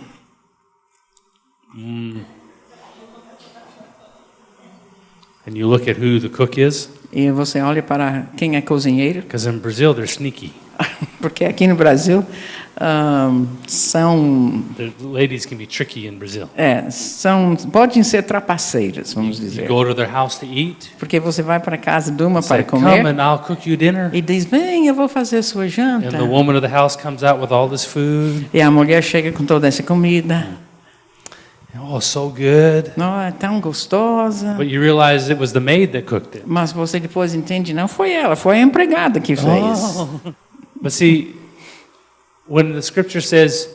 And you look at who the cook is, E você olha para quem é cozinheiro, because in Brazil they're sneaky. porque aqui no Brasil The ladies can be tricky in Brazil. podem ser trapaceiras, vamos You dizer. go to their house to eat. Porque você vai para a casa de uma para Say, come comer and I'll cook you dinner. e diz, vem, eu vou fazer a sua janta. And the woman of the house comes out with all this food. E a mulher chega com toda essa comida. Oh, so good. Não, é tão gostosa. But you realize it was the maid that cooked it. Mas você depois entende, não foi ela, foi a empregada que fez. But see, when the scripture says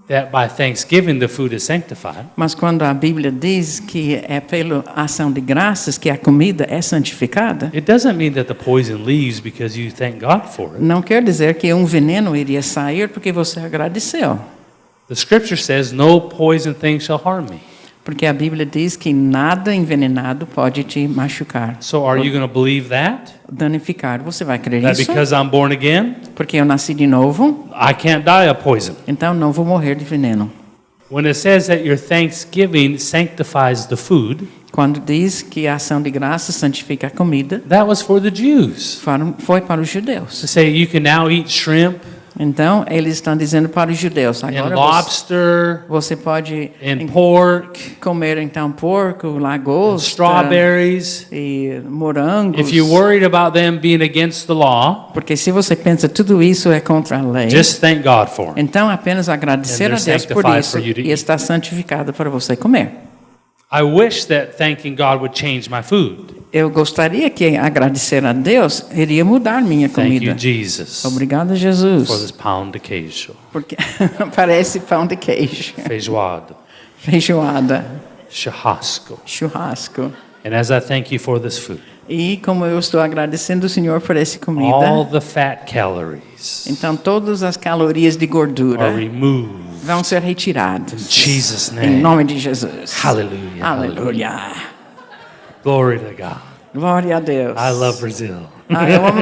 that by thanksgiving the food is sanctified, Mas quando a Bíblia diz que é pela ação de graças que a comida é santificada, it doesn't mean that the poison leaves because you thank God for it. não quer dizer que um veneno iria sair porque você agradeceu. The scripture says, no poison thing shall harm me. Porque a Bíblia diz que nada envenenado pode te machucar, So are you going to believe that? danificar. Você vai crer That nisso? because I'm born again, Porque eu nasci de novo, I can't die of poison. então não vou morrer de veneno. When it says that your thanksgiving sanctifies the food, Quando diz que a ação de graças santifica a comida, that was for the Jews. foi para os judeus. To say you can now eat shrimp Então, eles estão dizendo para os judeus, and agora lobster você pode and pork comer então porco, and lagosta strawberries. e morangos. If you're worried about them being against the law, Porque se você pensa tudo isso é contra a lei, just thank God for them. então apenas agradecer And a they're Deus por sanctified isso for you to e eat. está santificado para você comer. I wish that thanking God would change my food. Eu gostaria que agradecer a Deus iria mudar minha Thank you, comida. Jesus, Obrigado, for Jesus. this pound de queijo, Porque parece pão de queijo, feijoada, feijoada, churrasco. churrasco. And as I thank you for this food, E como eu estou agradecendo o Senhor por essa all comida, the fat calories então todas as calorias de are gordura removed. vão ser retiradas. In Jesus' Em name. nome de Jesus. Hallelujah. Aleluia. Glory to God. Glória a Deus. I love Brazil. Eu amo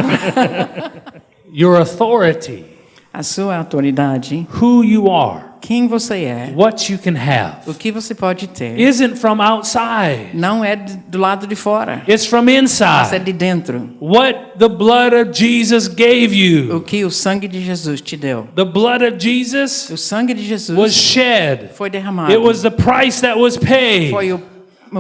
Your authority, a sua autoridade, who you are, quem você é, what you can o have, que você pode ter. isn't from outside. Não é do lado de fora, It's from mas é inside. de dentro. What the blood of Jesus gave O you. que o sangue de Jesus te deu. The blood of Jesus O sangue de was Jesus shed. foi derramado. It was the price that was paid Foi o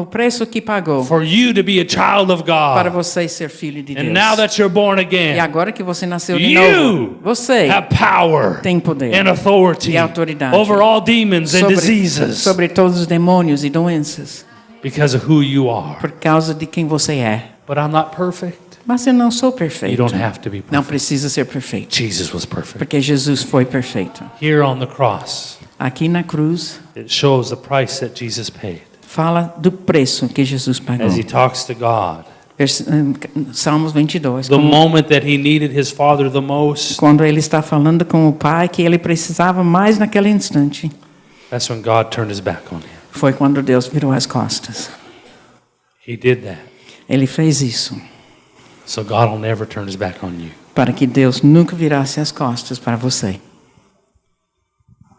preço que pagou for you to be a child of para God. você ser filho de And Deus. now that you're born E again, agora que você nasceu de you novo, você have power tem poder and authority e autoridade over all demons and diseases sobre todos os demônios e doenças, because of who you are. por causa de quem você é. But I'm not perfect. Mas eu não sou You perfeito. don't have to be Não perfect. precisa ser perfeito, Jesus was perfect. porque Jesus foi perfeito. Here on the cross, Aqui na cruz, it shows the price that Jesus paid. fala do preço que Jesus pagou. As he talks to God, Salmos 22. the moment that he needed his Father the most, Quando ele está falando com o Pai que ele precisava mais naquele instante, that's when God turned his back on him. foi quando Deus virou as costas. He did that. Ele fez isso So God will never turn his back on you. para que Deus nunca virasse as costas para você.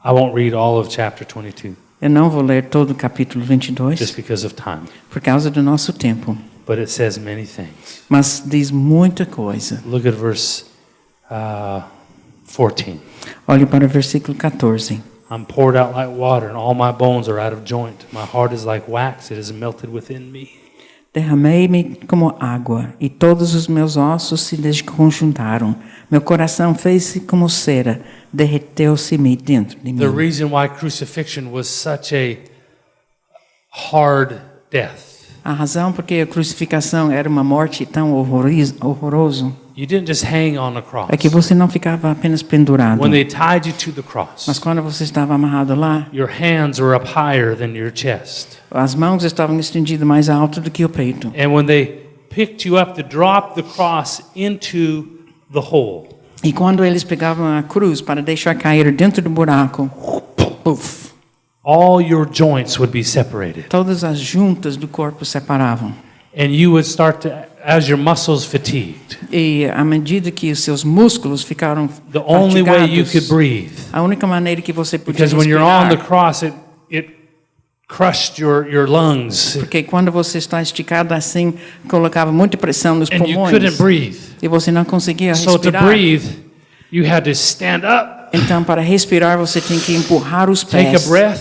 I won't read all of chapter 22 Eu não vou ler todo o capítulo 22 just because of time, por causa do nosso tempo, but it says many things. mas diz muita coisa. Look at verse 14. Olhe para o versículo 14. I'm poured out like water, and all my bones are out of joint. My heart is like wax, it is melted within me. Derramei-me como água, e todos os meus ossos se desconjuntaram. Meu coração fez-se como cera, derreteu-se-me dentro de The mim. reason why crucifixion was such a hard death, A razão porque a crucificação era uma morte tão horroroso you didn't just hang on the cross. é que você não ficava apenas pendurado. When they tied you to the Mas cross, quando você estava amarrado lá, your hands were up higher than your chest. as mãos estavam estendidas mais alto do que o peito. And when they picked you up to drop the cross into the hole, E quando eles pegavam a cruz para deixar cair dentro do buraco, puf, all your joints would be separated. todas as juntas do corpo separavam. And you would start to, as your muscles fatigued, E à medida que os seus músculos ficaram the only way you could fatigados, breathe, a única maneira que você podia because when you're on the respirar, cross, it crushed your lungs, porque quando você está esticado assim, colocava muita pressão nos and you couldn't pulmões breathe. e você não conseguia So to respirar. breathe, you had to stand up, Então, para respirar, você tem que empurrar os take a pés breath,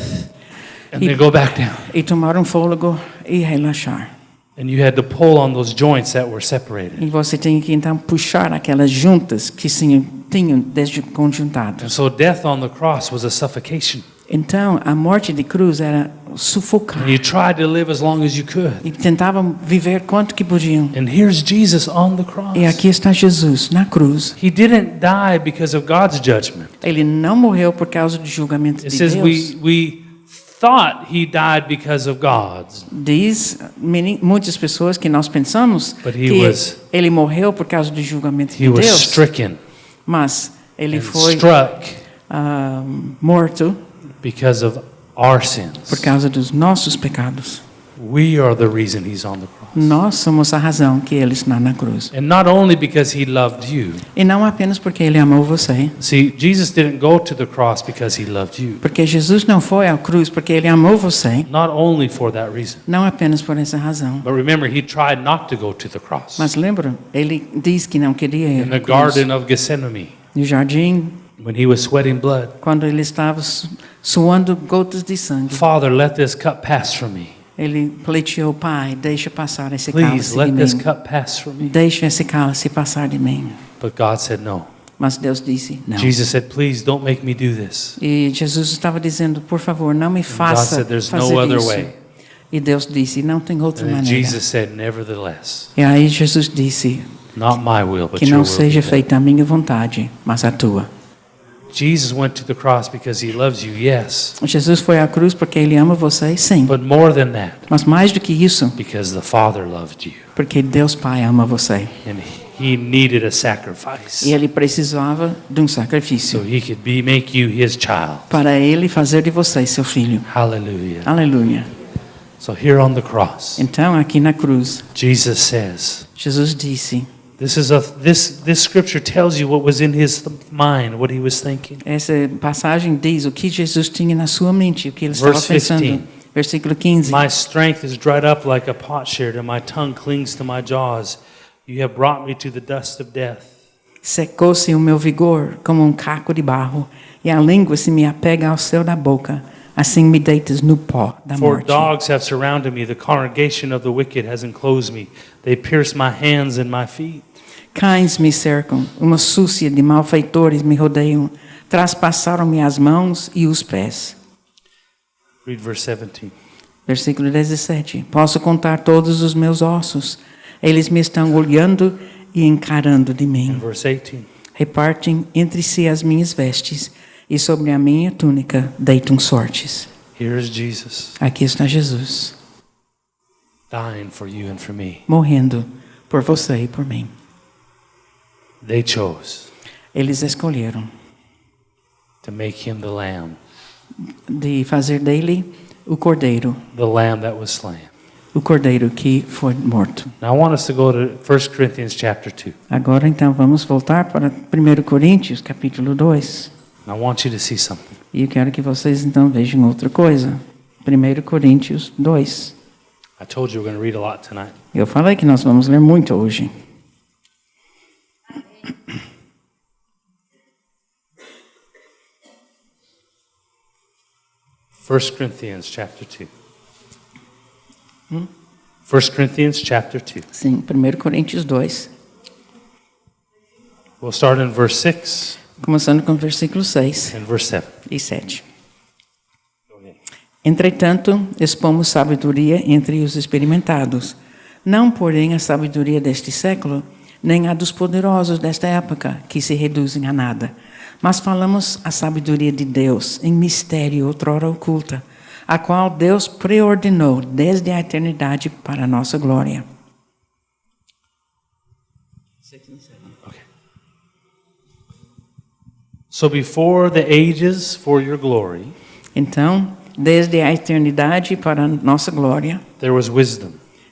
and then go back down. e tomar um fôlego e relaxar. And you had to pull on those joints that were separated. E você tem que então puxar aquelas juntas que tinham desconjuntadas. And so death on the cross was a suffocation. Então, a morte de cruz era sufocar. And you tried to live as long as you could. E tentavam viver quanto que podiam. And here's Jesus on the cross. E aqui está Jesus na cruz. He didn't die because of God's judgment. Ele não morreu por causa do julgamento It de says Deus. we thought he died because of God's. Diz muitas pessoas que nós pensamos But he que was- ele morreu por causa do julgamento He de was Deus. stricken Mas ele and foi struck morto because of our por sins. causa dos nossos pecados. We are the reason he's on the cross. Nós somos a razão que ele está na cruz. And not only because he loved you. E não apenas porque ele amou você. See, Jesus didn't go to the cross because he loved you. Porque Jesus não foi à cruz porque ele amou você. Not only for that reason. Não apenas por essa razão. But remember, he tried not to go to the cross. Mas lembra, ele diz que não queria ir In the à cruz. Garden of Gethsemane, No jardim, when he was sweating blood, quando ele estava suando gotas de sangue. Father, let this cup pass from me. Ele pleiteou, Pai, deixa passar esse cálice Please, de let this mim. cup pass from me. Deixa esse cálice passar de mim. But God said no. Mas Deus disse, não. Jesus said, please don't make me do this. E Jesus estava dizendo, por favor, não me faça said, "There's no fazer other isso. way." E Deus disse, não tem outra And then maneira. Jesus said, nevertheless, E aí Jesus disse, not my will, but que your não will be seja done. feita a minha vontade, mas a tua. Jesus went to the cross because he loves you, yes. Jesus foi à cruz porque ele ama você, sim. But more than that, Mas mais do que isso, because the Father loved you. porque Deus Pai ama você. And he needed a sacrifice. E ele precisava de um sacrifício So he could make you his child. para ele fazer de você seu filho. Hallelujah. Aleluia. So here on the cross, Então, aqui na cruz, Jesus says, Jesus disse, this scripture tells you what was in his mind, what he was thinking. essa passagem diz o que Jesus tinha na sua mente, o que ele estava Verse pensando. 15. Versículo 15. My strength is dried up like a potsherd, and my tongue clings to my jaws. You have brought me to the dust of death. Secou-se o meu vigor como um caco de barro, e a língua se me apega ao céu da boca. Assim me deitas no pó da For morte. dogs have surrounded me, the congregation of the wicked has enclosed me. They pierce my hands and my feet. Cães me cercam, uma súcia de malfeitores me rodeiam. Traspassaram-me as mãos e os pés. Read verse 17. Versículo 17. Posso contar todos os meus ossos. Eles me estão olhando e encarando de And mim. verse 18. Repartem entre si as minhas vestes, e sobre a minha túnica deitam sortes. Here is Jesus Aqui está Jesus, dying for you and for me. morrendo por você e por mim. They chose Eles escolheram to make him the lamb de fazer dele o cordeiro that was slain. o cordeiro que foi morto. Now I want us to go to 1 Corinthians chapter 2. Agora então vamos voltar para 1 Coríntios, capítulo 2. And I want you to see something. E eu quero que vocês então vejam outra coisa. 1 Coríntios 2. I told you we're going to read a lot tonight. Eu falei que nós vamos ler muito hoje. First Corinthians chapter 2. 1 Corinthians chapter 2. Sim, 1 Coríntios 2. We'll start in verse 6 Começando com o versículo 6 and verse 7. e 7. Entretanto, expomos sabedoria entre os experimentados, não porém a sabedoria deste século, nem a dos poderosos desta época, que se reduzem a nada. Mas falamos a sabedoria de Deus, em mistério outrora oculta, a qual Deus preordenou desde a eternidade para a nossa glória. Okay. So before the ages, for your glory, Então, desde a eternidade para a nossa glória, there was wisdom,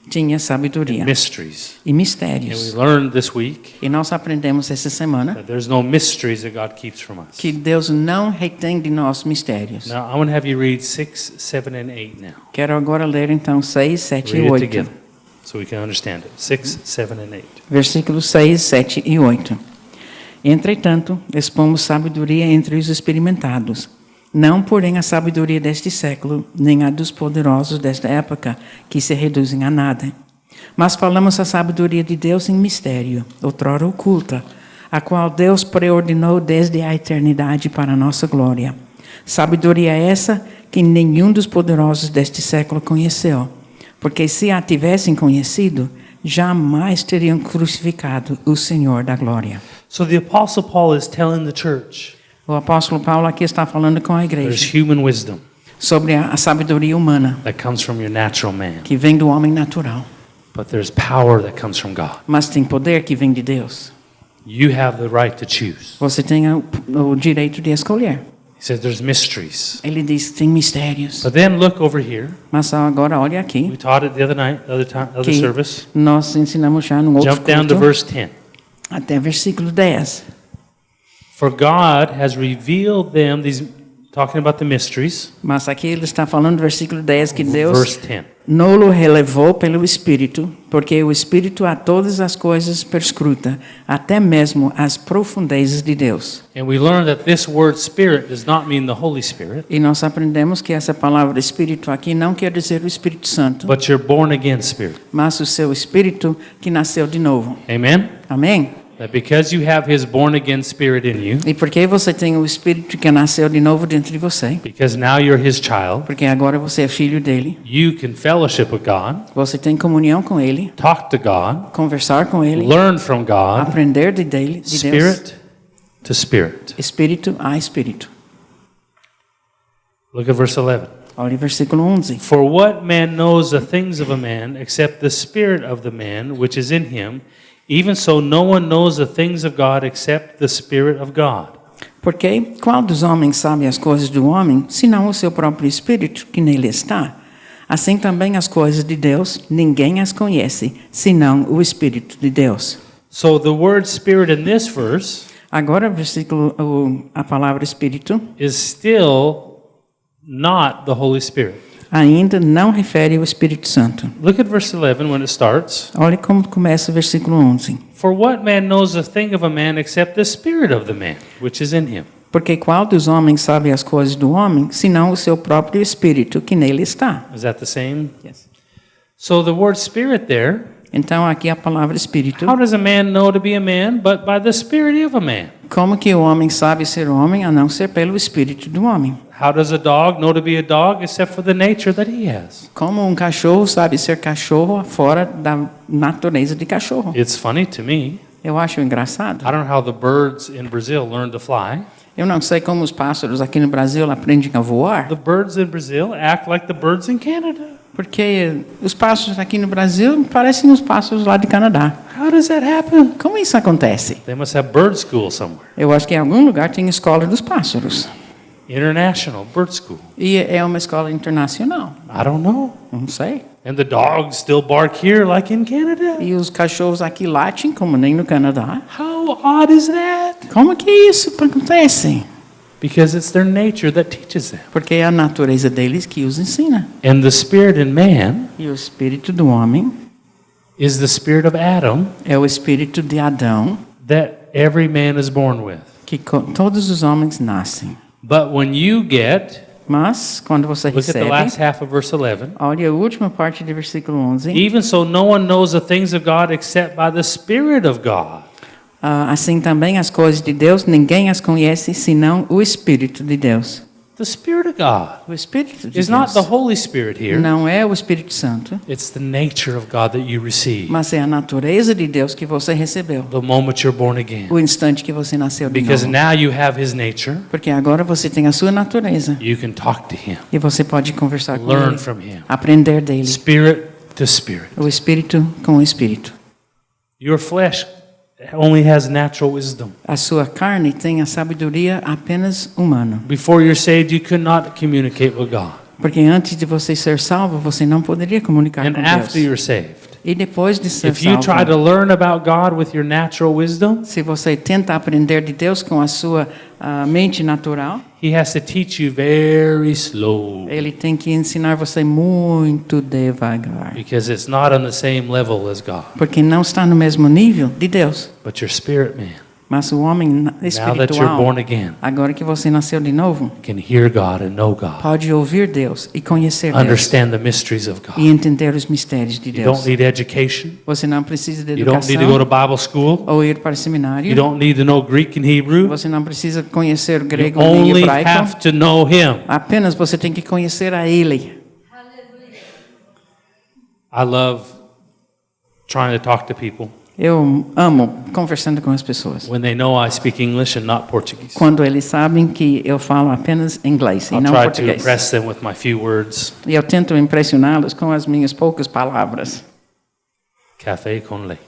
tinha sabedoria mysteries. e And we mistérios. learned this week E nós aprendemos essa semana that there's no mysteries that God keeps from us. que Deus não retém de nós mistérios. Now, I want to have you read 6, 7, and 8 now. Quero agora ler então 6, 7 e Read it 8. together so we can understand it. 6, 7, and 8. Versículos 6, 7 e 8. Entretanto, expomos sabedoria entre os experimentados, não porém a sabedoria deste século, nem a dos poderosos desta época, que se reduzem a nada. Mas falamos a sabedoria de Deus em mistério, outrora oculta, a qual Deus preordenou desde a eternidade para a nossa glória. Sabedoria essa que nenhum dos poderosos deste século conheceu, porque se a tivessem conhecido, jamais teriam crucificado o Senhor da glória. So the Apostle Paul is telling the church O apóstolo Paulo aqui está falando com a there's igreja human wisdom sobre a sabedoria humana that comes from your natural man, que vem do homem natural, but there's power that comes from God. mas tem poder que vem de Deus. You have the right to choose. Você tem o direito de escolher. He says there's mysteries. Ele diz que tem mistérios. But then look over here. Mas agora olha aqui, We taught it the other night, other que service. nós ensinamos já no outro Jump down to culto, verse 10. até versículo 10. For God has revealed them, these talking about the mysteries. Mas aqui ele está falando no versículo 10 que Deus Verse 10. não-lo relevou pelo Espírito, porque o Espírito a todas as coisas perscruta, até mesmo as profundezas de Deus. And we learned that this word spirit does not mean the Holy Spirit, E nós aprendemos que essa palavra Espírito aqui não quer dizer o Espírito Santo, but your born again spirit. mas o seu Espírito que nasceu de novo. Amen? Amém? That because you have his born again spirit in you, E porque você tem o Espírito que nasceu de novo dentro de você, because now you're his child, porque agora você é filho dele, you can fellowship with God, você tem comunhão com ele, talk to God, conversar com ele, learn from God, aprender de Deus, spirit to spirit. Espírito a Espírito. Look at verse 11. Olha o versículo 11. For what man knows the things of a man except the spirit of the man which is in him? Even so, no one knows the things of God except the Spirit of God. Porque qual dos homens sabe as coisas do homem, senão o seu próprio Espírito que nele está? Assim também as coisas de Deus, ninguém as conhece, senão o Espírito de Deus. So the word spirit in this verse Agora, a palavra Espírito is still not the Holy Spirit. ainda não refere ao Espírito Santo. Look at verse 11 when it starts. Olha como começa o versículo 11. For what man knows the thing of a man except the spirit of the man which is in him? Porque qual dos homens sabe as coisas do homem, senão o seu próprio Espírito que nele está? Is that the same? So the word spirit there, Então, aqui a palavra Espírito. how does a man know to be a man but by the spirit of a man? Como que o homem sabe ser homem, a não ser pelo Espírito do homem? How does a dog know to be a dog except for the nature that he has? Como um cachorro sabe ser cachorro fora da natureza de cachorro? It's funny to me. Eu acho engraçado. I don't know how the birds in Brazil learn to fly. Eu não sei como os pássaros aqui no Brasil aprendem a voar, The birds in Brazil act like the birds in Canada. porque os pássaros aqui no Brasil parecem os pássaros lá de Canadá. How does that happen? Como isso acontece? They must have bird school somewhere. Eu acho que em algum lugar tem escola dos pássaros. International bird school. E é uma escola internacional. I don't know. Não sei. And the dogs still bark here like in Canada. E os cachorros aqui latem como nem no Canadá. How odd is that? Como que isso acontece? Because it's their nature that teaches them. Porque é a natureza deles que os ensina. And the spirit in man E o espírito do homem is the spirit of Adam é o espírito de Adão, that every man is born with. que todos os homens nascem. But when you get, Mas, quando você look at the recebe, last half of verse 11. olha a última parte do versículo 11. Even so, no one knows the things of God except by the Spirit of God. Assim também as coisas de Deus, ninguém as conhece, senão o Espírito de Deus. The Spirit of God O Espírito de is not the Deus Holy Spirit here. não é o Espírito Santo, It's the nature of God that you receive mas é a natureza de Deus que você recebeu. the moment you're born again. O instante que você nasceu de Because novo. now you have His nature. Porque agora você tem a sua natureza. You can talk to Him, E você pode conversar com learn ele, from Him. aprender dele. Spirit to spirit. O Espírito com o Espírito. Your flesh only has natural wisdom. A sua carne tem a sabedoria apenas humana. Before you're saved, you could not communicate with God. Porque antes de você ser salvo, você não poderia comunicar And com after Deus. you're saved, E depois de ser if you try to salvo, learn about God with your natural wisdom, se você tenta aprender de Deus com a sua mente natural, He has to teach you very slow Ele tem que ensinar você muito devagar. because it's not on the same level as God. Porque não está no mesmo nível de Deus. But your spirit man, Mas o homem now that you're espiritual, born again, agora que você nasceu de novo, can hear God and know God, pode ouvir Deus e conhecer Deus. understand the mysteries of E God. entender os mistérios de You Deus. don't need education. Você não precisa de You don't need to go educação to Bible school. ou ir para o You seminário. don't need to know Greek and Hebrew. Você não precisa conhecer You grego nem only hebraico. have to know Him. Apenas você tem que conhecer a Ele. I love trying to talk to people Eu amo conversando com as pessoas. when they know I speak English and not Portuguese. Quando eles sabem que eu falo apenas inglês e I'll não try to português. impress them with my few words. E eu tento impressioná-los com as minhas poucas palavras. Café con leite.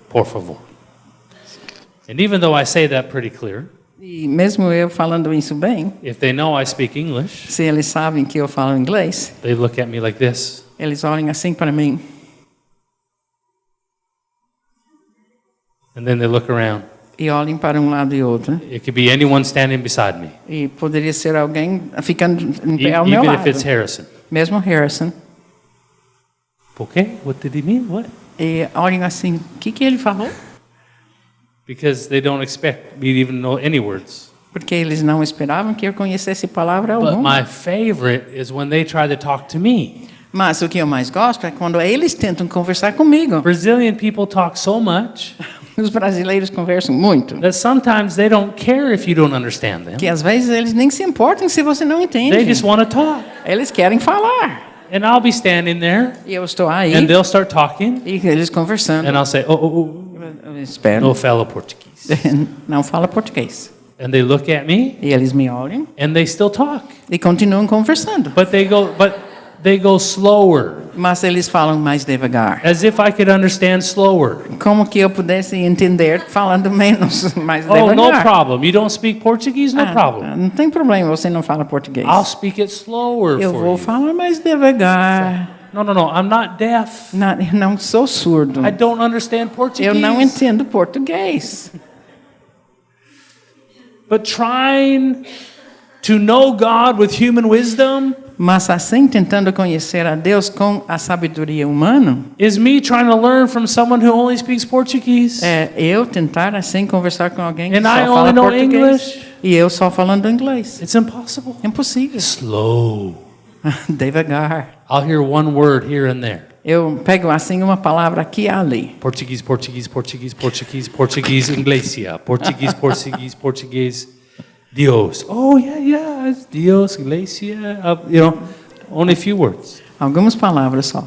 Por favor. And even though I say that pretty clear, E mesmo eu falando isso bem, if they know I speak English, se eles sabem que eu falo inglês, they look at me like this. eles olham assim para mim And then they look around. e olham para um lado e outro. It could be anyone standing beside me, E poderia ser alguém ficando em pé ao meu even lado. if it's Harrison. Mesmo Harrison. Por quê? What did he mean? What? E olham assim, o que ele falou? Because they don't expect me to even know any words. Porque eles não esperavam que eu conhecesse palavra But alguma. my favorite is when they try to talk to me. Mas o que eu mais gosto é quando eles tentam conversar comigo. Brazilian people talk so much Os brasileiros conversam muito. that sometimes they don't care if you don't understand them. Que às vezes eles nem se importam se você não entende. They just want to talk. Eles querem falar. And I'll be standing there E eu estou aí and they'll start talking e eles conversando. and I'll say, oh, Eu espero. no fellow Portuguese. Não fala português. And they look at me E eles me olham and they still talk. e continuam conversando. But they go slower, Mas eles falam mais devagar. as if I could understand slower. Como que eu pudesse entender falando menos, mais Oh, devagar? no problem. You don't speak Portuguese? No problem. Não tem problema, você não fala português. I'll speak it slower Eu for vou you. falar mais devagar. No, I'm not deaf. Eu não sou surdo. I don't understand Portuguese. Eu não entendo português. But trying to know God with human wisdom Mas assim, tentando conhecer a Deus com a sabedoria humana, is me trying to learn from someone who only speaks Portuguese. é eu tentar assim conversar com alguém que And só I fala only know português. English. E eu só falando inglês. It's impossible. Impossível. Slow. Devagar. I'll hear one word here and there. Eu pego assim uma palavra aqui e ali. Portuguese, Portuguese, Portuguese, Portuguese, Portuguese, Iglesia. Portuguese, Portuguese, Portuguese, Dios. Oh, yeah, it's Dios, Iglesia. Only a few words. Algumas palavras só.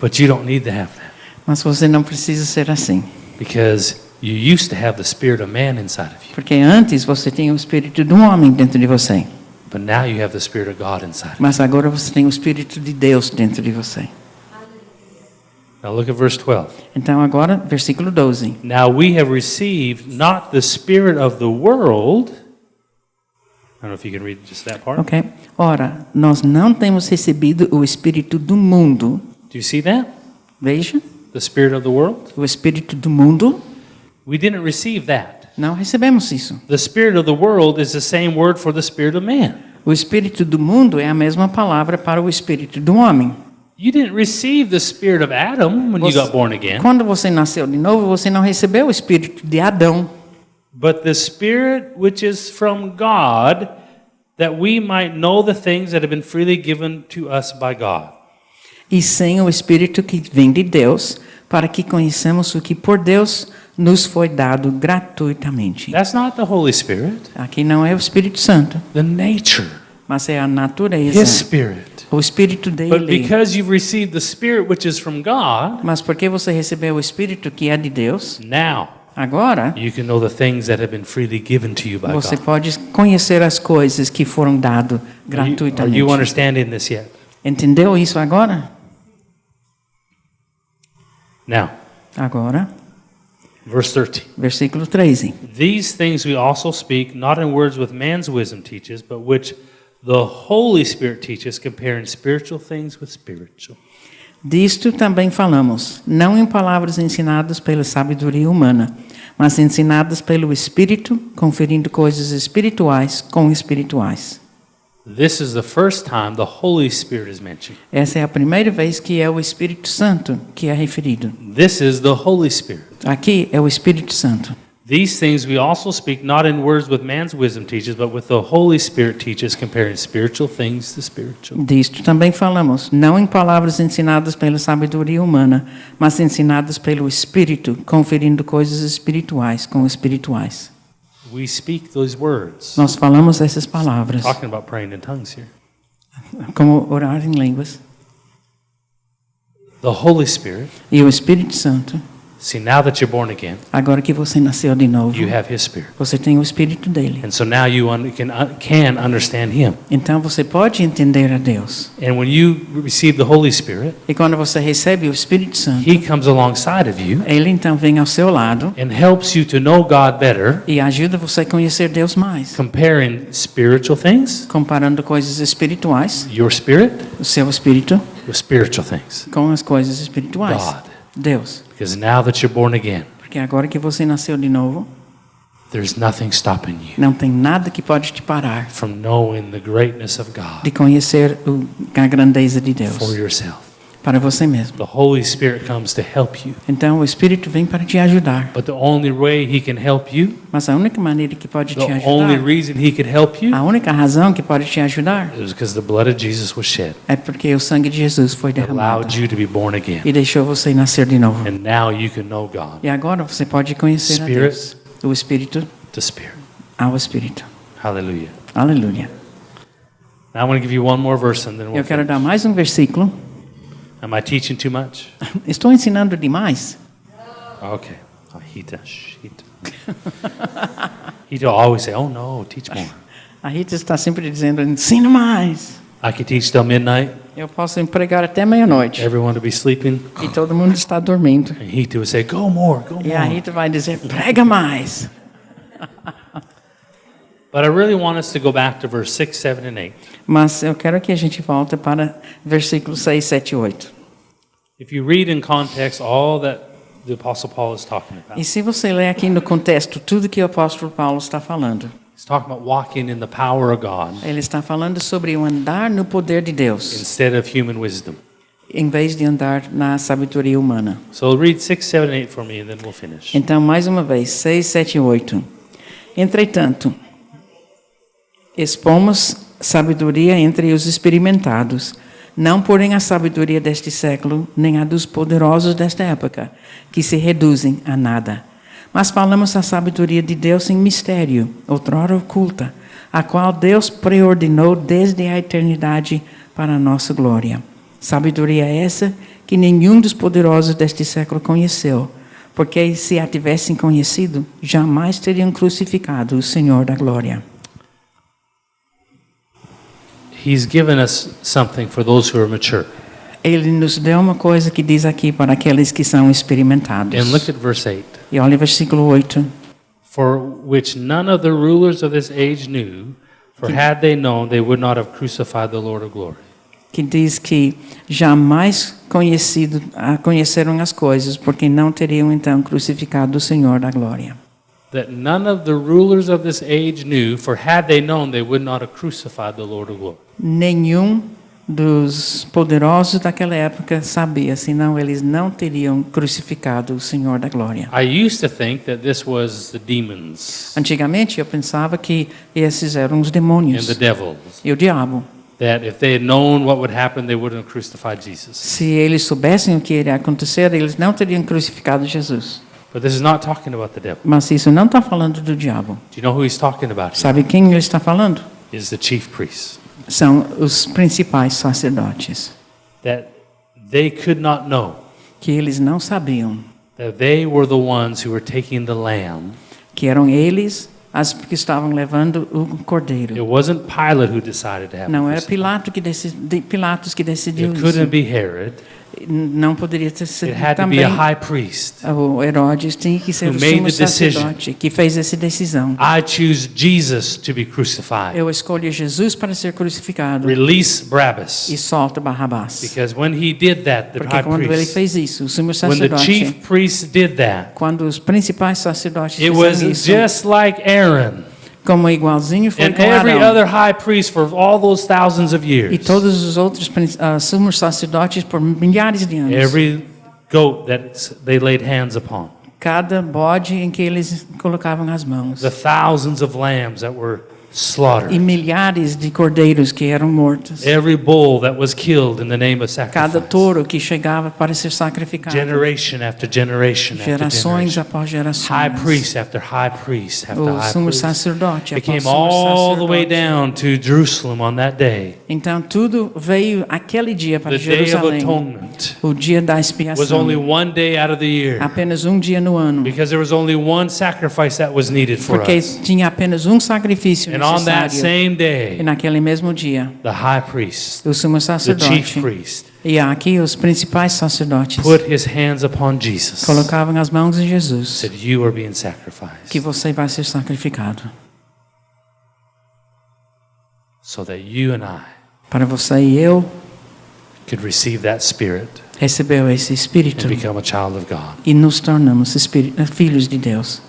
But you don't need to have that Mas você não precisa ser assim. because you used to have the spirit of man inside of you. Porque antes você tinha o espírito de um homem dentro de você. But now you have the spirit of God inside of you. Mas agora você tem o espírito de Deus dentro de você. Now look at verse 12. Então agora, versículo 12. Now we have received not the spirit of the world. I don't know if you can read just that part. Ok? Ora, nós não temos recebido o espírito do mundo. Do you see that? Veja, The spirit of the world? o espírito do mundo, We didn't receive that. não recebemos isso. The spirit of the world is the same word for the spirit of man. O espírito do mundo é a mesma palavra para o espírito do homem. You didn't receive the spirit of Adam when you got born again, Quando você nasceu de novo, você não recebeu o espírito de Adão, but the spirit which is from God, that we might know the things that have been freely given to us by God. e sim o espírito que vem de Deus, para que conheçamos o que por Deus nos foi dado gratuitamente. That's not the Holy Spirit, Aqui não é o Espírito Santo, the nature, mas é a natureza, His Spirit. o espírito But dele. because you've received the Spirit which is from God, Mas porque você recebeu o espírito que é de Deus, now agora you can know the things that have been freely given to you by você God. pode conhecer as coisas que foram dadas Are you gratuitamente. understanding this yet? Entendeu isso agora? Now, Agora, verse 13. versículo 13. These things we also speak, not in words with man's wisdom teaches, but which the Holy Spirit teaches, comparing spiritual things with spiritual. Disto também falamos, não em palavras ensinadas pela sabedoria humana, mas ensinadas pelo Espírito, conferindo coisas espirituais com espirituais. This is the first time the Holy Spirit is mentioned. Essa é a primeira vez que é o Espírito Santo que é referido. This is the Holy Spirit. Aqui é o Espírito Santo. These things we also speak, not in words with man's wisdom teaches, but with the Holy Spirit teaches, comparing spiritual things to spiritual. Disto também falamos, não em palavras ensinadas pela sabedoria humana, mas ensinadas pelo Espírito, conferindo coisas espirituais com espirituais. We speak those words. Nós falamos essas palavras, Talking about praying in tongues here. como orar em línguas. The Holy Spirit, E o Espírito Santo, see, now that you're born again, agora que você nasceu de novo, you have His Spirit. você tem o Espírito dele. And so now you can understand Him. Então você pode entender a Deus. And when you receive the Holy Spirit, E quando você recebe o Espírito Santo, He comes alongside of you ele então vem ao seu lado and helps you to know God better, e ajuda você a conhecer Deus mais, comparing spiritual things, comparando coisas espirituais, your spirit, o seu espírito, with spiritual things. com as coisas espirituais. God. Deus. Because now that you're born again, Porque agora que você nasceu de novo, there's nothing stopping you não tem nada que pode te parar from knowing the greatness of God de conhecer a grandeza de for Deus yourself. para você mesmo. The Holy Spirit comes to help you. Então o Espírito vem para te ajudar. But the only way He can help you, Mas a única maneira que pode te the only ajudar, reason He could help you, a única razão que pode te ajudar is because the blood of Jesus was shed. é porque o sangue de Jesus foi It derramado allowed you to be born again. e deixou você nascer de novo. And now you can know God, E agora você pode conhecer a Spirit. Deus. O Espírito the Spirit. ao Espírito. Hallelujah. Aleluia. Now I'm going to give you one more verse and then we'll Eu quero finish. dar mais um versículo. Am I teaching too much? Estou ensinando demais? Okay. Oh, Hita. Hita always say, oh no, teach more. A Rita está sempre dizendo, ensina mais. I can teach till midnight, Eu posso pregar até meia-noite. everyone will be sleeping. E todo mundo está dormindo. And Hita would say, go more, go E a more. Rita vai dizer, prega mais. But I really want us to go back to verse 6, 7, and 8. Mas eu quero que a gente volte para versículos 6, 7 e 8. If you read in context all that the Apostle Paul is talking about, E se você ler aqui no contexto tudo que o apóstolo Paulo está falando, he's talking about walking in the power of God ele está falando sobre o andar no poder de Deus, instead of human wisdom. em vez de andar na sabedoria humana. So read 6, 7, and 8 for me, and then we'll finish. Então, mais uma vez, 6, 7 e 8. Entretanto, expomos sabedoria entre os experimentados, não porém a sabedoria deste século, nem a dos poderosos desta época, que se reduzem a nada. Mas falamos a sabedoria de Deus em mistério, outrora oculta, a qual Deus preordenou desde a eternidade para a nossa glória. Sabedoria essa que nenhum dos poderosos deste século conheceu, porque se a tivessem conhecido, jamais teriam crucificado o Senhor da glória. He's given us something for those who are mature. Ele nos deu uma coisa que diz aqui para aqueles que são experimentados. And look at verse 8. E olha o versículo 8. For which none of the rulers of this age knew, for had they known, they would not have crucified the Lord of glory. Que diz que jamais conheceram as coisas, porque não teriam então crucificado o Senhor da glória. That none of the rulers of this age knew, for had they known, they would not have crucified the Lord of glory. Nenhum dos poderosos daquela época sabia, senão eles não teriam crucificado o Senhor da glória. I used to think that this was the demons Antigamente eu pensava que esses eram os and demônios the devils. e o diabo. That if they had known what would happen, they wouldn't have crucified Jesus. Se eles soubessem o que iria acontecer, eles não teriam crucificado Jesus. But this is not talking about the devil. Mas isso não está falando do diabo. Do you know who he's talking about? Here? Sabe quem ele está falando? Is the chief priests. São os principais sacerdotes, That they could not know que eles não sabiam that they were the ones who were taking the lamb. que eram eles as que estavam levando o It cordeiro. wasn't Pilate who decided to have Não him era crucified. Pilatos que decidiu It couldn't isso. be Herod. não poderia ter sido It had to be também. a high priest. O Herodes tinha que ser Who o made sumo the decision. sacerdote que fez essa decisão. I choose Jesus to be crucified. Eu escolho Jesus para ser crucificado Release Barabbas. e solto Barrabás. Because when he did that, the Porque high quando ele priest, fez isso, o sumo when the sacerdote, chief priest did that, quando os principais sacerdotes it fizeram was isso, just like Aaron como igualzinho foi and com every Arão other high priest for all those thousands of e years. todos os outros sumos sacerdotes por milhares de anos. Every goat that they laid hands upon, Cada bode em que eles colocavam as mãos. the thousands of lambs that were slaughtered, E milhares de cordeiros que eram mortos. every bull that was killed in the name of Cada sacrifice, touro que chegava para ser sacrificado. generation after generation after Gerações generation, após gerações. high priest after high priest after O high sumo priest. sacerdote It após came sumo all the way sacerdote. down to Jerusalem on that day. Então tudo veio aquele dia para The Day of Jerusalém. Atonement O dia da was expiação. only one day out of the year Apenas um dia no ano. because there was only one sacrifice that was needed for Porque us. tinha apenas um sacrifício And on that necessário. same E day, naquele mesmo dia, the high priest, o sumo the sacerdote chief priest, e aqui os principais sacerdotes put his hands upon Jesus, colocavam as mãos em Jesus, said, "You are being sacrificed que você vai ser sacrificado. so that you and I Para você e eu could receive that spirit recebeu esse Espírito and become a child of God." e nos tornamos filhos de Deus.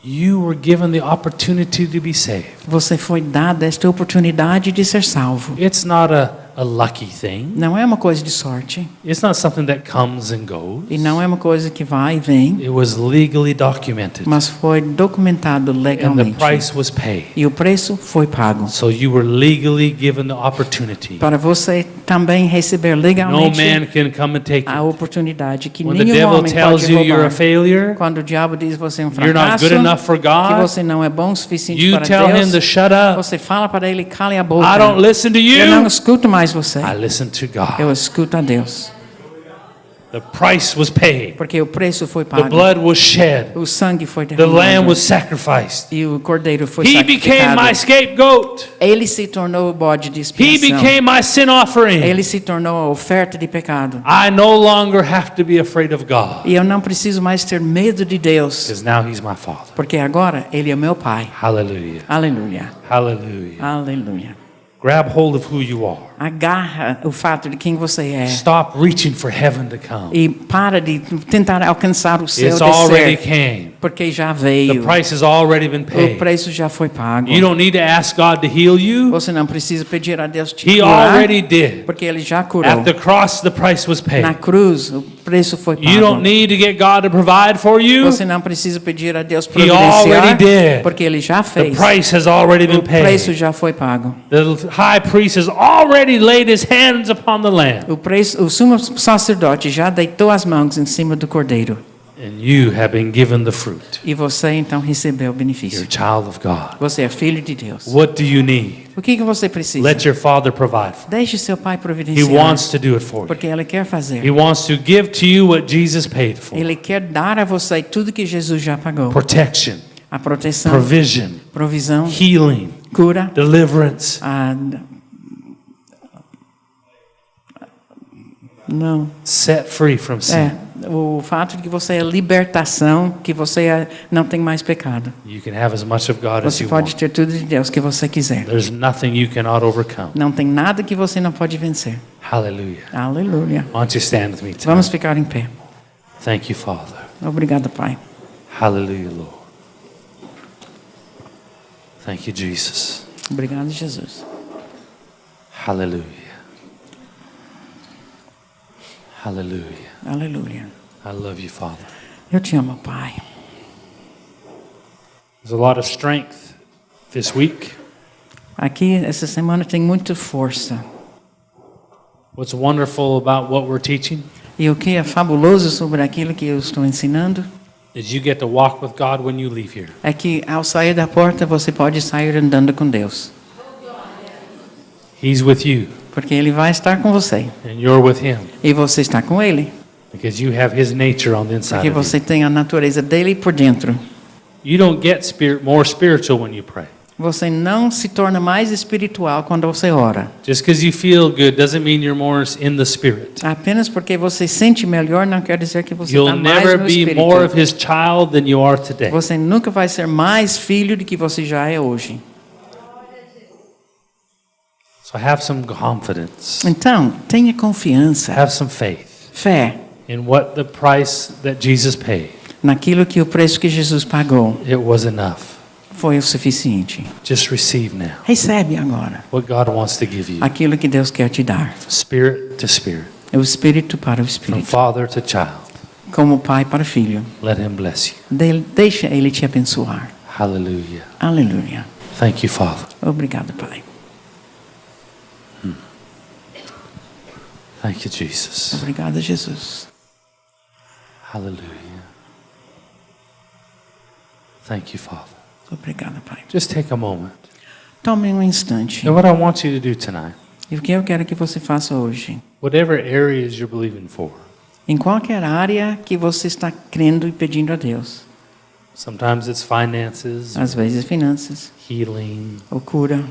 You were given the opportunity to be saved. Você foi dada esta oportunidade de ser salvo. It's not a lucky thing. Não é uma coisa de sorte It's not something that comes and goes. e não é uma coisa que vai e vem, It was legally documented, mas foi documentado and the legalmente. price was paid. E o preço foi pago. So you were legally given the opportunity. Para você também receber No legalmente man can come and take a it. oportunidade que When the nenhum devil homem tells pode you you're a roubar. failure, Quando o diabo diz que você é um you're not fracasso, good enough for que God, você não é bom o suficiente you para tell him to Deus, shut up. você fala para ele, cale a boca. I don't listen to Eu não you. escuto mais você. I listen to God. Eu escuto a Deus. The price was paid. Porque o preço foi The pago. blood was shed. O sangue foi The lamb derramado. was sacrificed. E o cordeiro foi He became sacrificado. my scapegoat. Ele se tornou o bode de He expiação. became my sin offering. Ele se tornou a oferta de pecado. I no longer have to be afraid of God, E eu não preciso mais ter medo de Deus. because now he's my father. Porque agora Ele é meu Pai. Hallelujah. Aleluia. Hallelujah. Aleluia. Grab hold of who you are. Agarra o fato de quem você é. Stop reaching for heaven to come. E para de tentar alcançar o céu It's already descer. came. Porque já The veio. price has already been O paid. preço já foi pago. You don't need to ask God to heal you. Você não precisa pedir a Deus te He curar. already did. Porque Ele já curou. At the cross, the price was Na paid. cruz, o preço foi pago. You don't need to get God to provide for you. Você não precisa pedir a Deus already providenciar, did. porque Ele já The fez. price has already been O preço paid. já foi pago. The high priest has already laid his hands upon the lamb. O sumo sacerdote já deitou as mãos em cima do cordeiro. And you have been given the fruit. E você então recebeu o You're benefício. a child of God. Você é filho de Deus. What do you need? O que você precisa? Let your father provide for Deixe seu pai you. He providenciar. wants to do it for you. Porque Ele quer fazer. He wants to give to you what Jesus paid for. Ele quer dar a você tudo que Jesus já pagou. Protection, A proteção, provision, provisão, healing, cura, deliverance, não. set free from sin. É, o fato de que você é libertação, que você não tem mais pecado. You can have as much of God as Você you pode want. ter tudo de Deus que você quiser. There's nothing you cannot overcome. Não tem nada que você não pode vencer. Hallelujah. Aleluia. Why don't you stand with me tonight? Vamos ficar em pé. Thank you, Father. Obrigado, Pai. Hallelujah, Lord. Thank you, Jesus. Obrigado, Jesus. Hallelujah. Hallelujah. Aleluia. I love you, Father. Eu te amo, Pai. There's a lot of strength this week. Aqui, essa semana, tem muita força. What's wonderful about what we're teaching E o que é fabuloso sobre aquilo que eu estou ensinando is you get to walk with God when you leave here. é que, ao sair da porta, você pode sair andando com Deus. He's with you, Porque Ele vai estar com você. and you're with Him, E você está com Ele. because you have His nature on the inside Porque of you. você tem a natureza dele por dentro. You don't get more spiritual when you pray. Você não se torna mais espiritual quando você ora. Just because you feel good doesn't mean you're more in the Spirit. Apenas porque você sente melhor não quer dizer que você You'll está mais never no be espírito. more of His child than you are today. Você nunca vai ser mais filho do que você já é hoje. So have some confidence. Então, tenha confiança, Have some faith fé in what the price that Jesus paid. naquilo que o preço que Jesus pagou It was enough. foi o suficiente. Just receive now Recebe agora what God wants to give you. aquilo que Deus quer te dar. Spirit to spirit, É o espírito para o from espírito, father to child. como pai para filho. Let Him bless you. Deixa Ele te abençoar. Hallelujah. Aleluia. Thank you, Father. Obrigado, Pai. Thank you, Jesus. Obrigado, Jesus. Hallelujah. Thank you, Father. Obrigado, Pai. Just take a moment. Tome um instante. And what I want you to do tonight, E o que eu quero que você faça hoje? whatever areas you're believing for, Em qualquer área que você está crendo e pedindo a Deus. sometimes it's finances, Às vezes finanças, healing, ou cura.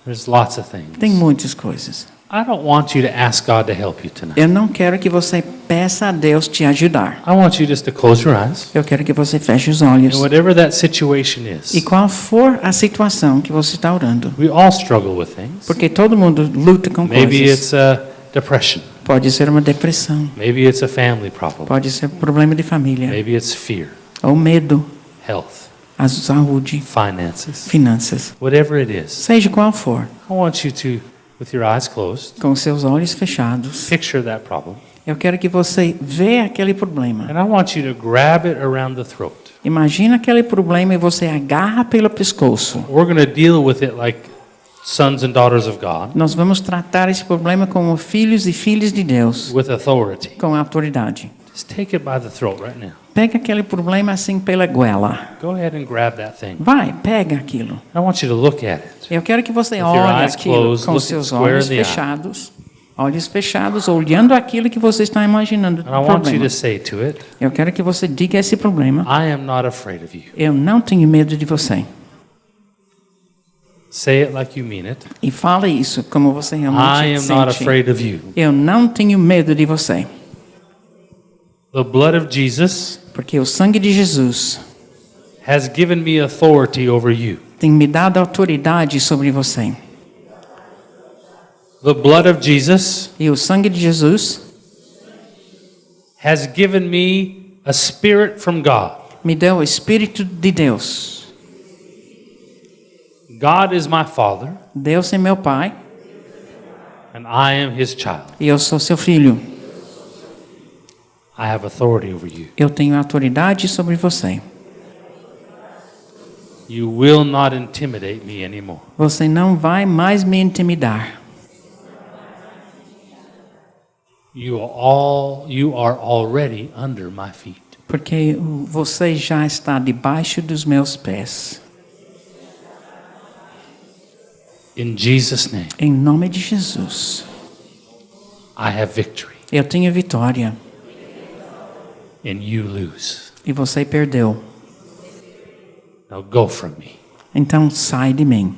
there's lots of things. Tem muitas coisas. I don't want you to ask God to help you tonight. Eu não quero que você peça a Deus te ajudar. I want you just to close your eyes. Eu quero que você feche os olhos. And whatever that situation E is, qual for a situação que você está orando. we all struggle with things. Porque todo mundo luta com Maybe coisas. it's a depression. Pode ser uma depressão. Maybe it's a family problem. Pode ser problema de família. Maybe it's fear, Ou medo. health, A saúde. finances. Finanças. Whatever it is, Seja qual for. I want you to, with your eyes closed, Com seus olhos fechados. picture that problem. Eu quero que você veja aquele problema. And I want you to grab it around the throat. Imagina aquele problema e você agarra pelo pescoço. We're going to deal with it like sons and daughters of God, Nós vamos tratar esse problema como filhos e filhas de Deus, with authority. com autoridade. Just take it by the throat right now. Pega aquele problema assim pela goela. Go ahead and grab that thing. Vai, pega aquilo. I want you to look at it. Eu quero que você With your olhe eyes aquilo closed, com look seus square olhos in the eye. fechados. Olhos fechados, olhando aquilo que você está imaginando do And I want you problema. to say to it, Eu quero que você diga esse problema. I am not afraid of you. Eu não tenho medo de você. Say it like you mean it. E fala isso como você I realmente am not sente. afraid of you. Eu não tenho medo de você. The blood of Jesus Porque o sangue de Jesus has given me authority over you. tem me dado autoridade sobre você. The blood of Jesus E o sangue de Jesus has given me a spirit from God. me deu o Espírito de Deus. God is my Father, Deus é meu Pai and I am His child. e eu sou seu filho. I have authority over you. Eu tenho autoridade sobre você. You will not intimidate me anymore. Você não vai mais me intimidar. You are already under my feet. Porque você já está debaixo dos meus pés. In Jesus' name, Em nome de Jesus. I have victory, Eu tenho vitória. and you lose. E você perdeu. Now go from me. Então sai de mim.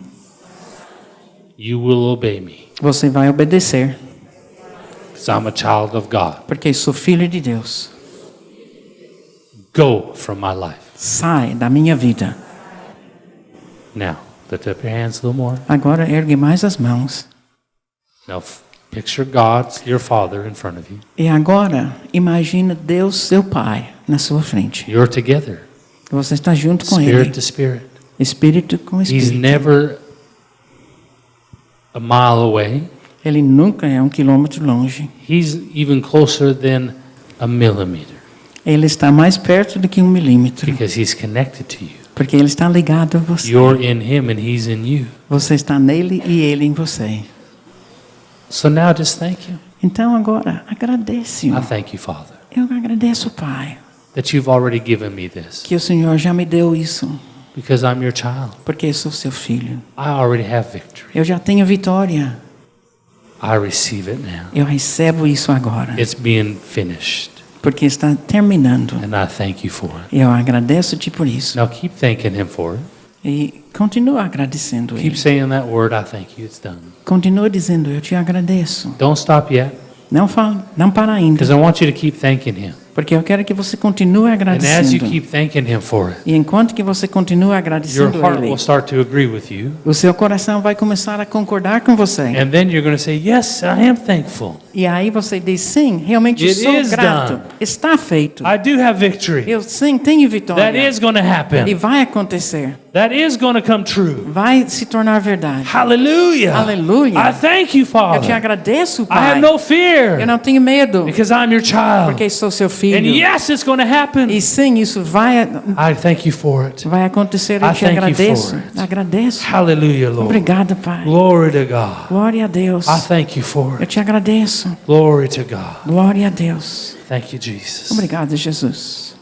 You will obey me, Você vai obedecer. because I'm a child of God. Porque sou filho de Deus. Go from my life. Sai da minha vida. Now, lift up your hands a little more. Agora ergue mais as mãos. Now, picture God, your Father, in front of you. E agora imagina Deus, seu Pai, na sua frente. You're together, Você está junto com spirit Ele. to spirit. Espírito com He's espírito. never a mile away. Ele nunca é 1 quilômetro longe. He's even closer than a millimeter, Ele está mais perto do que 1 milímetro. because He's connected to you. Porque Ele está ligado a você. You're in Him and He's in you. Você está nele e Ele em você. So now just thank Him. Então agora, agradece-o. I thank you, Father, Eu agradeço, Pai, that you've already given me this, que o Senhor já me deu isso. because I'm your child. Porque eu sou seu filho. I already have victory. Eu já tenho vitória. I receive it now. Eu recebo isso agora. It's being finished, Porque está terminando. and I thank you for it. E eu agradeço-te por isso. Now keep thanking Him for it. E continua agradecendo Keep Ele. saying that word, I thank you, it's done. Continua dizendo, eu te agradeço. Don't stop yet, Não para ainda, because I want you to keep thanking Him. porque eu quero que você continue And as you agradecendo. keep thanking Him for it, E enquanto que você continua your agradecendo heart Ele, will start to agree with you. o seu coração vai começar a concordar com você. And then you're going to say, yes, I am thankful. E aí você diz, sim, realmente It sou is grato. done. Está feito. I do have victory. Eu sim tenho That vitória. is going to E happen. vai acontecer. That is going to come true. Vai se tornar verdade. Hallelujah. Aleluia. I thank you, Eu te Father. agradeço, I Pai. have no fear Eu não tenho medo, because I'm your child. porque sou seu And filho. yes, it's going to happen. E sim, isso vai I thank you for it. acontecer. I Eu te thank you agradeço. for it. Agradeço. Hallelujah, Lord. Obrigado, Pai. Glory to God. Glória a Deus. I thank you for Eu it. te agradeço. Glory to God. Glória a Deus. Thank you, Jesus. Obrigado, Jesus.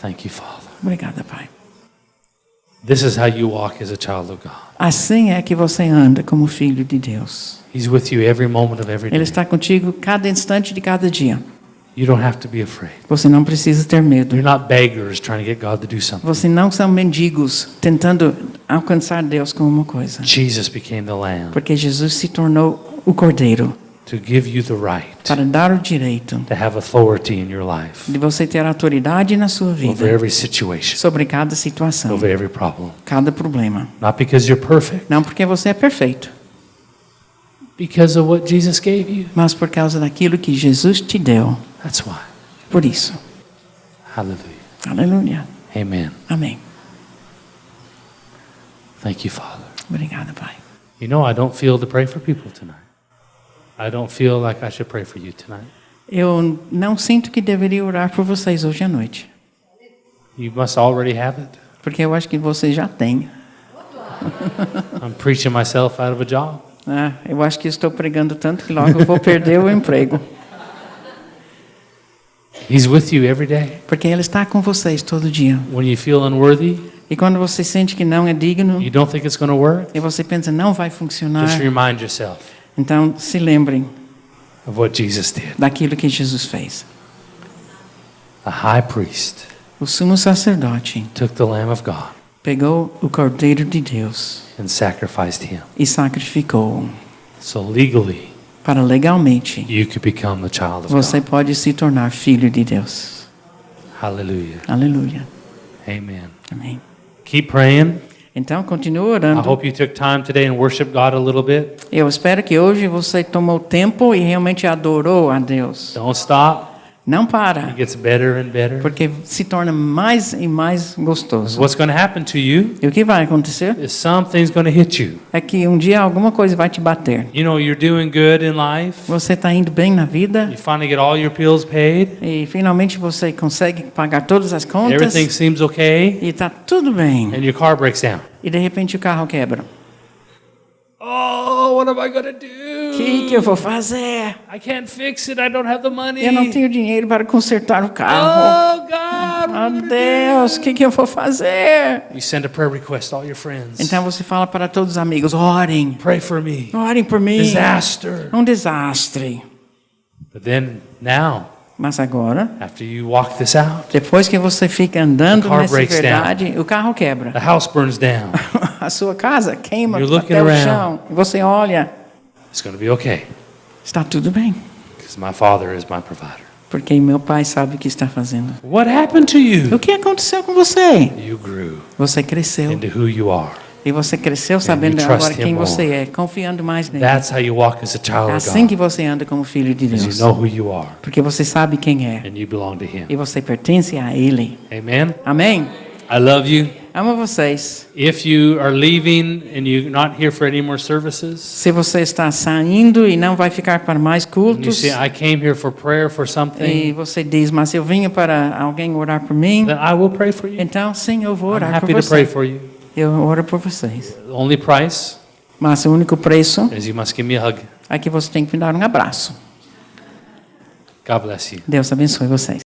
Thank you, Father. Obrigada, Pai. This is how you walk as a child of God. Assim é que você anda como filho de Deus. He's with you every moment of every Ele day. está contigo cada instante de cada dia. You don't have to be afraid. Você não precisa ter medo. You're not beggars trying to get God to do something. Você não são mendigos tentando alcançar Deus com uma coisa. Jesus became the lamb Porque Jesus se tornou o cordeiro to give you the right para dar o direito to have authority in your life de você ter autoridade na sua over vida every situation, sobre cada situação, over every problem. cada problema. Not because you're perfect, Não porque você é perfeito, because of what Jesus gave you. mas por causa daquilo que Jesus te deu. That's why. Por isso. Hallelujah. Aleluia. Amen. Amém. Thank you, Father. Obrigada, Pai. You know, I don't feel to pray for people tonight. I don't feel like I should pray for you tonight. Eu não sinto que deveria orar por vocês hoje à noite, You must already have it. porque eu acho que vocês já têm. I'm preaching myself out of a job. Eu acho que estou pregando tanto que logo eu vou perder o emprego. He's with you every day. Porque Ele está com vocês todo dia. When you feel unworthy, E quando você sente que não é digno, you don't think it's going to work, e você pensa, não vai funcionar, just remind yourself então se lembrem of what Jesus did. daquilo que Jesus fez. The high priest O sumo sacerdote took the Lamb of God pegou o Cordeiro de Deus and sacrificed him. e sacrificou. So legally, Para legalmente, you could become the child of você God. pode se tornar filho de Deus. Hallelujah. Aleluia. Amen. Amém. Keep praying. Então, continue I orando. hope you took time today and worship God a little bit. Eu espero que hoje você tomou tempo e realmente adorou a Deus. Don't stop. Não It para, gets better and better. porque se torna mais e mais gostoso. What's going to happen to you E o que vai acontecer is something's going to hit you. é que um dia alguma coisa vai te bater. You know, you're doing good in life. Você está indo bem na vida You finally get all your bills paid. e finalmente você consegue pagar todas as contas Everything seems okay. e está tudo bem. And your car breaks down. E de repente o carro quebra. Oh, what am I going to do? O que eu vou fazer? I can't fix it. I don't have the money. Eu não tenho dinheiro para consertar o carro. Oh, God. Ah, Deus, o que eu vou fazer? You send a prayer request to all your friends. Então você fala para todos os amigos, orem. Pray for me. Orem por mim. Disaster. Um desastre. But then now, Mas agora, after you walk this out, depois que você fica andando The car nessa breaks verdade, o carro quebra. the house burns down. A sua casa queima You're looking até o around. chão. E você olha, It's going to be okay está tudo bem. because my Father is my provider. Porque meu pai sabe o que está fazendo. What happened to O you? que aconteceu com você? You grew Você cresceu. into who you are. E você cresceu sabendo trust agora him quem more. você é, confiando mais nele. That's how you walk as a É child of assim que God. você anda como filho de Because you Deus. know who you are Porque você sabe quem é. and you belong to Him. E você pertence a Ele. Amen. Amém? I love you. Amo vocês. If you are leaving and you're not here for any more services, Se você está saindo e não vai ficar para mais and you cultos, say, I came here for prayer for e something, você diz, mas eu vim para alguém orar por mim, then I will pray for you. então sim, eu vou I'm orar por happy to pray você. for you. Eu oro por vocês. The only price Mas o único preço is you must give me a hug. é que você tem que me dar um abraço. God bless you. Deus abençoe vocês.